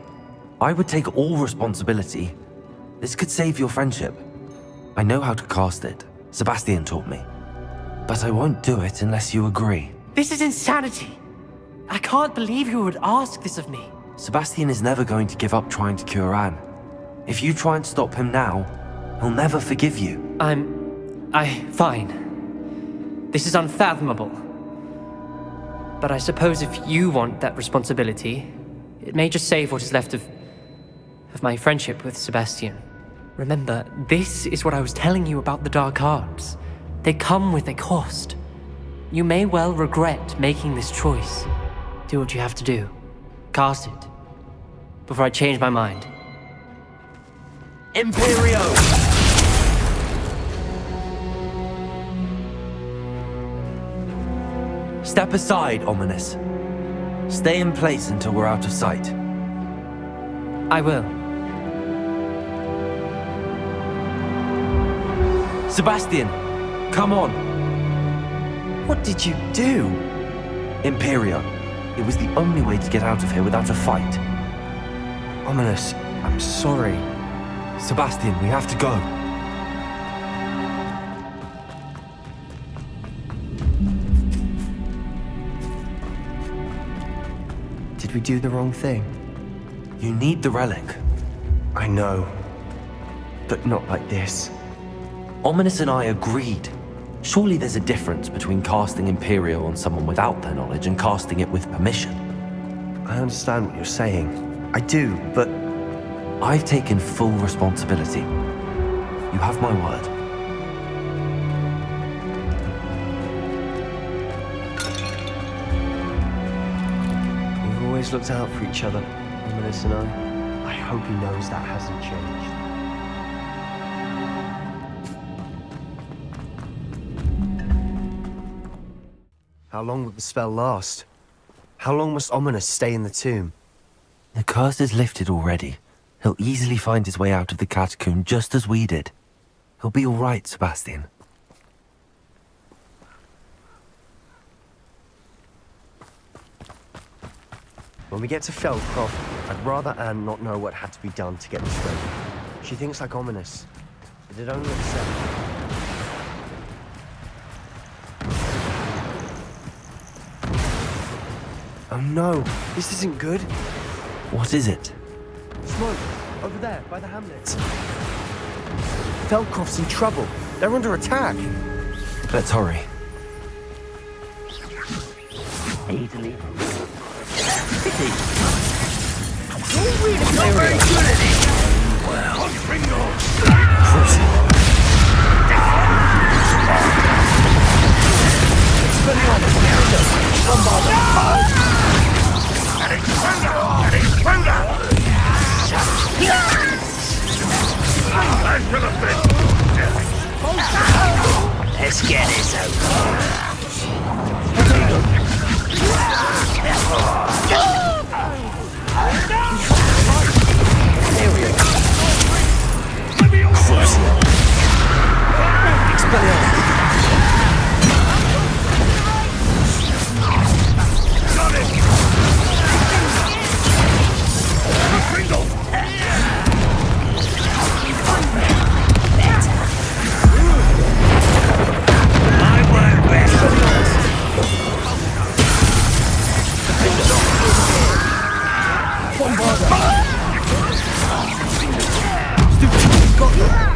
I would take all responsibility. This could save your friendship. I know how to cast it. Sebastian taught me. But I won't do it unless you agree. This is insanity. I can't believe you would ask this of me. Sebastian is never going to give up trying to cure Anne. If you try and stop him now, he'll never forgive you. Fine. This is unfathomable. But I suppose if you want that responsibility, it may just save what is left of my friendship with Sebastian. Remember, this is what I was telling you about the dark arts. They come with a cost. You may well regret making this choice. Do what you have to do. Cast it. Before I change my mind. Imperio! Step aside, Ominous. Stay in place until we're out of sight. I will. Sebastian, come on. What did you do? Imperio. It was the only way to get out of here without a fight. Ominous, I'm sorry. Sebastian, we have to go. Did we do the wrong thing? You need the relic. I know. But not like this. Ominous and I agreed. Surely there's a difference between casting Imperio on someone without their knowledge and casting it with permission. I understand what you're saying. I do, but I've taken full responsibility. You have my word. always looked out for each other, Ominous and I. I hope he knows that hasn't changed. How long will the spell last? How long must Ominous stay in the tomb? The curse is lifted already. He'll easily find his way out of the catacomb just as we did. He'll be all right, Sebastian. When we get to Feldcroft, I'd rather Anne not know what had to be done to get this ready. She thinks like Ominous, but it only upset her. Oh no, this isn't good. What is it? Smoke, over there, by the hamlet. Feldcroft's in trouble. They're under attack. Let's hurry. Easily. You're really not very good at it. Well, let's get this over.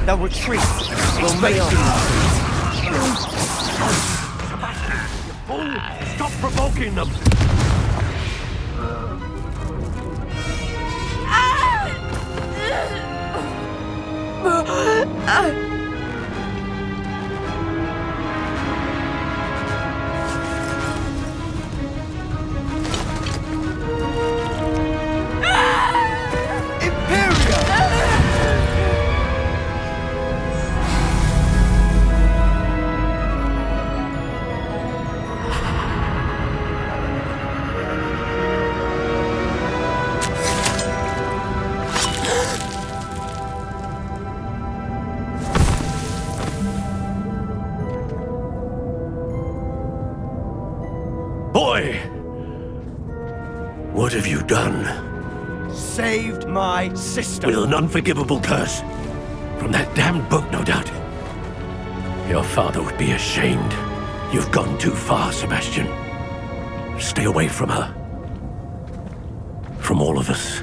They'll retreat. We'll make them. Stop provoking them! Boy! What have you done? Saved my sister. With an unforgivable curse. From that damned book, no doubt. Your father would be ashamed. You've gone too far, Sebastian. Stay away from her. From all of us.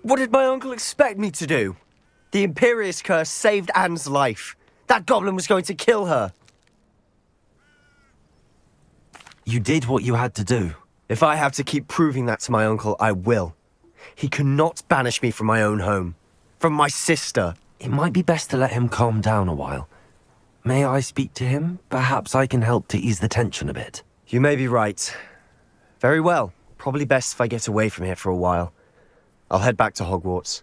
What did my uncle expect me to do? The Imperious curse saved Anne's life. That goblin was going to kill her. You did what you had to do. If I have to keep proving that to my uncle, I will. He cannot banish me from my own home. From my sister. It might be best to let him calm down a while. May I speak to him? Perhaps I can help to ease the tension a bit. You may be right. Very well. Probably best if I get away from here for a while. I'll head back to Hogwarts.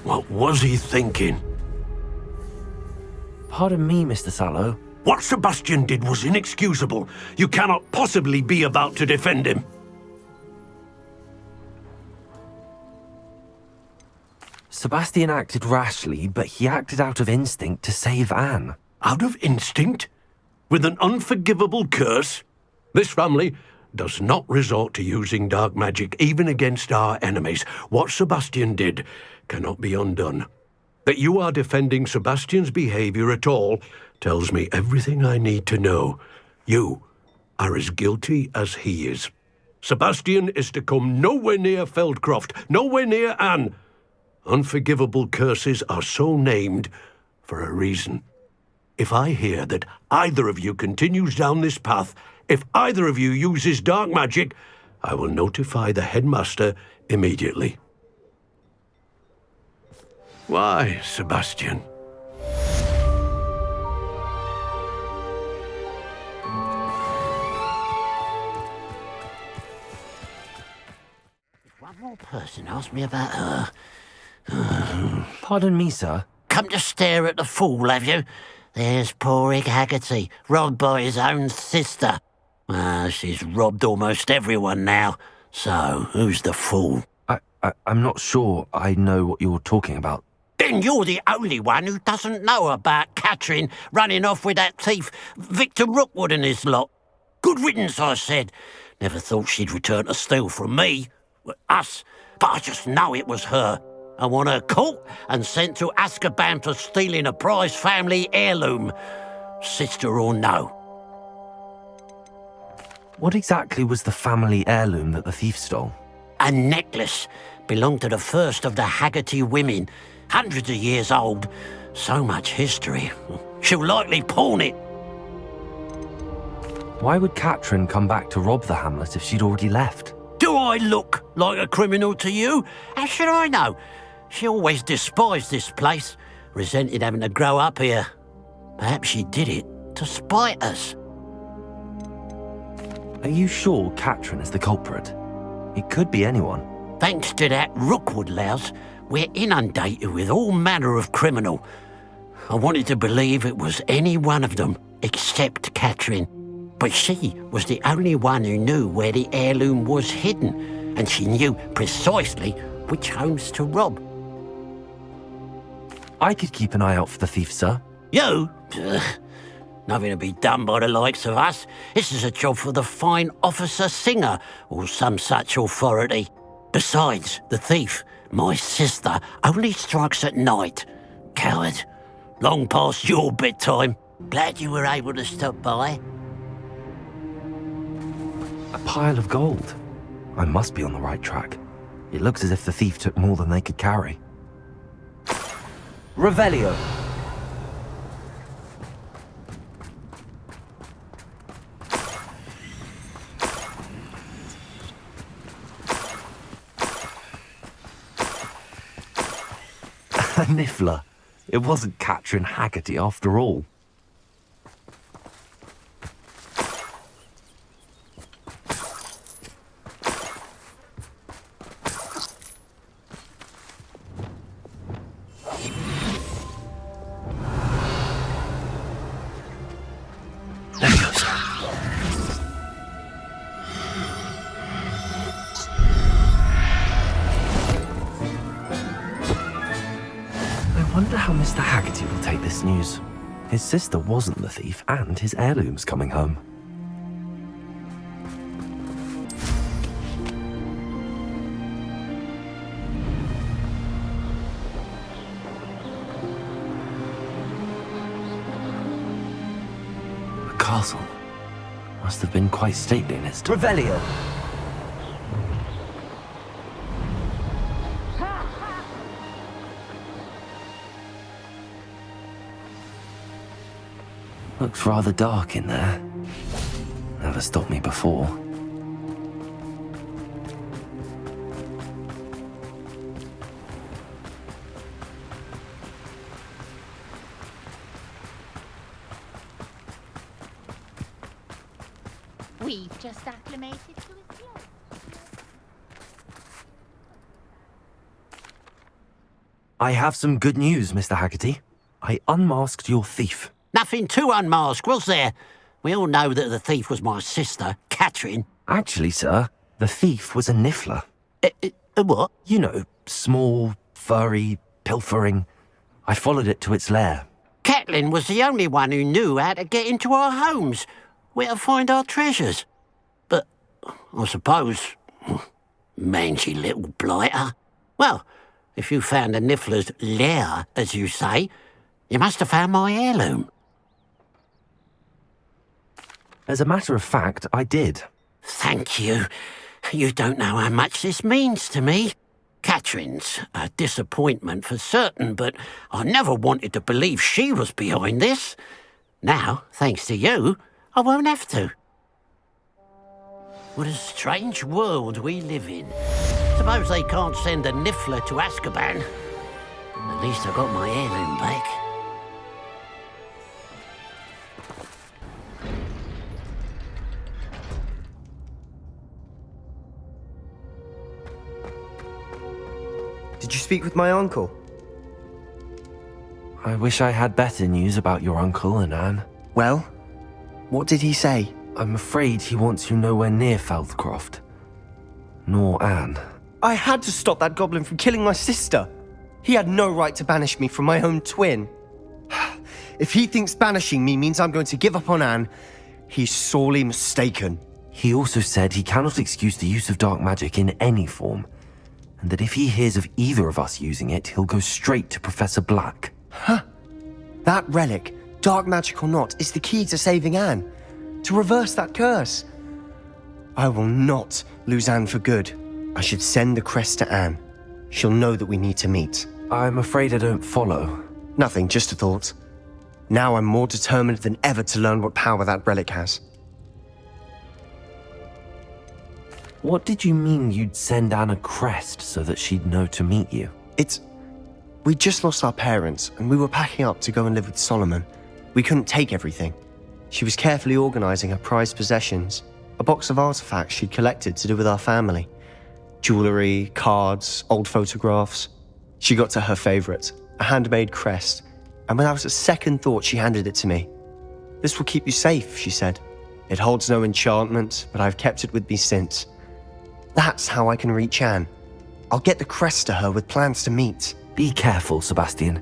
What was he thinking? Pardon me, Mr. Sallow. What Sebastian did was inexcusable. You cannot possibly be about to defend him. Sebastian acted rashly, but he acted out of instinct to save Anne. Out of instinct? With an unforgivable curse? This family does not resort to using dark magic even against our enemies. What Sebastian did cannot be undone. That you are defending Sebastian's behavior at all tells me everything I need to know. You are as guilty as he is. Sebastian is to come nowhere near Feldcroft, nowhere near Anne. Unforgivable curses are so named for a reason. If I hear that either of you continues down this path, If either of you uses dark magic, I will notify the headmaster immediately. Why, Sebastian? One more person asked me about her. Pardon me, sir. Come to stare at the fool, have you? There's poor Ig Haggerty, robbed by his own sister. She's robbed almost everyone now. So, who's the fool? I'm not sure I know what you're talking about. Then you're the only one who doesn't know about Catherine running off with that thief Victor Rookwood and his lot. Good riddance, I said. Never thought she'd return to steal from me, us, but I just know it was her. I want her caught and sent to Azkaban for stealing a prize family heirloom, sister or no. What exactly was the family heirloom that the thief stole? A necklace. Belonged to the first of the Haggerty women. Hundreds of years old. So much history. She'll likely pawn it. Why would Catherine come back to rob the hamlet if she'd already left? Do I look like a criminal to you? How should I know? She always despised this place, resented having to grow up here. Perhaps she did it to spite us. Are you sure Catherine is the culprit? It could be anyone. Thanks to that Rookwood louse, we're inundated with all manner of criminal. I wanted to believe it was any one of them, except Catherine. But she was the only one who knew where the heirloom was hidden, and she knew precisely which homes to rob. I could keep an eye out for the thief, sir. You? Nothing to be done by the likes of us. This is a job for the fine officer Singer, or some such authority. Besides, the thief, my sister, only strikes at night. Coward. Long past your bedtime. Glad you were able to stop by. A pile of gold. I must be on the right track. It looks as if the thief took more than they could carry. Revelio. A niffler. It wasn't Catherine Haggerty after all. I wonder how Mr. Haggerty will take this news. His sister wasn't the thief, and his heirloom's coming home. The castle must have been quite stately in its time. Revelio. Looks rather dark in there. Never stopped me before. We've just acclimated to its law. I have some good news, Mr. Haggerty. I unmasked your thief. Nothing to unmask, was there? We all know that the thief was my sister, Catherine. Actually, sir, the thief was a niffler. A what? You know, small, furry, pilfering. I followed it to its lair. Catelyn was the only one who knew how to get into our homes, where to find our treasures. But, I suppose, mangy little blighter. Well, if you found the niffler's lair, as you say, you must have found my heirloom. As a matter of fact, I did. Thank you. You don't know how much this means to me. Catherine's a disappointment for certain, but I never wanted to believe she was behind this. Now, thanks to you, I won't have to. What a strange world we live in. Suppose they can't send a Niffler to Azkaban. At least I got my heirloom back. Did you speak with my uncle? I wish I had better news about your uncle and Anne. Well, what did he say? I'm afraid he wants you nowhere near Feldcroft. Nor Anne. I had to stop that goblin from killing my sister. He had no right to banish me from my own twin. If he thinks banishing me means I'm going to give up on Anne, he's sorely mistaken. He also said he cannot excuse the use of dark magic in any form, and that if he hears of either of us using it, he'll go straight to Professor Black. Huh? That relic, dark magic or not, is the key to saving Anne. To reverse that curse. I will not lose Anne for good. I should send the crest to Anne. She'll know that we need to meet. I'm afraid I don't follow. Nothing, just a thought. Now I'm more determined than ever to learn what power that relic has. What did you mean you'd send Anne a crest so that she'd know to meet you? We just lost our parents, and we were packing up to go and live with Solomon. We couldn't take everything. She was carefully organizing her prized possessions, a box of artifacts she'd collected to do with our family. Jewelry, cards, old photographs. She got to her favorite, a handmade crest, and without a second thought she handed it to me. This will keep you safe, she said. It holds no enchantment, but I've kept it with me since. That's how I can reach Anne. I'll get the crest to her with plans to meet. Be careful, Sebastian.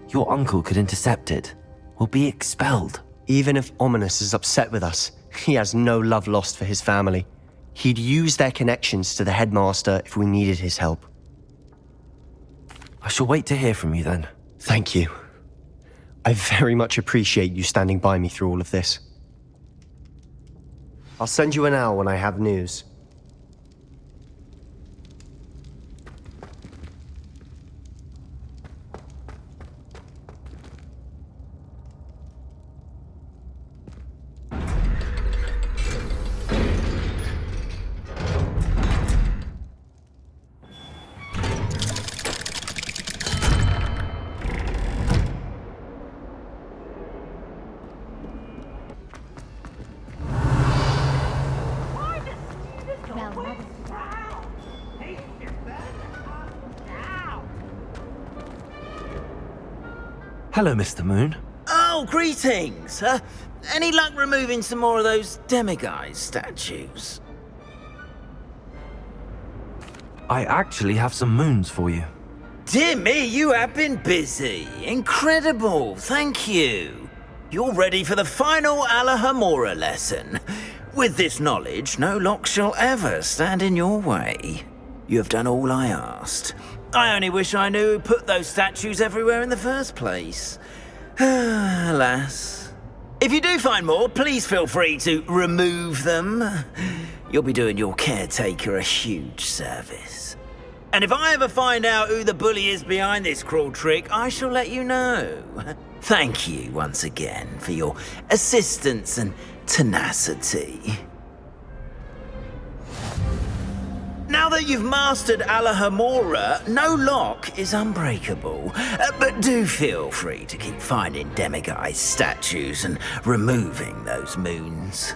Your uncle could intercept it. We'll be expelled. Even if Ominous is upset with us, he has no love lost for his family. He'd use their connections to the headmaster if we needed his help. I shall wait to hear from you then. Thank you. I very much appreciate you standing by me through all of this. I'll send you an owl when I have news. Hello, Mr. Moon. Oh, greetings! Any luck removing some more of those demiguise statues? I actually have some moons for you. Dear me, you have been busy. Incredible, thank you. You're ready for the final Alahamora lesson. With this knowledge, no lock shall ever stand in your way. You have done all I asked. I only wish I knew who put those statues everywhere in the first place. Alas. If you do find more, please feel free to remove them. You'll be doing your caretaker a huge service. And if I ever find out who the bully is behind this cruel trick, I shall let you know. Thank you once again for your assistance and tenacity. Now that you've mastered Alahamora, no lock is unbreakable. But do feel free to keep finding demiguise statues and removing those moons.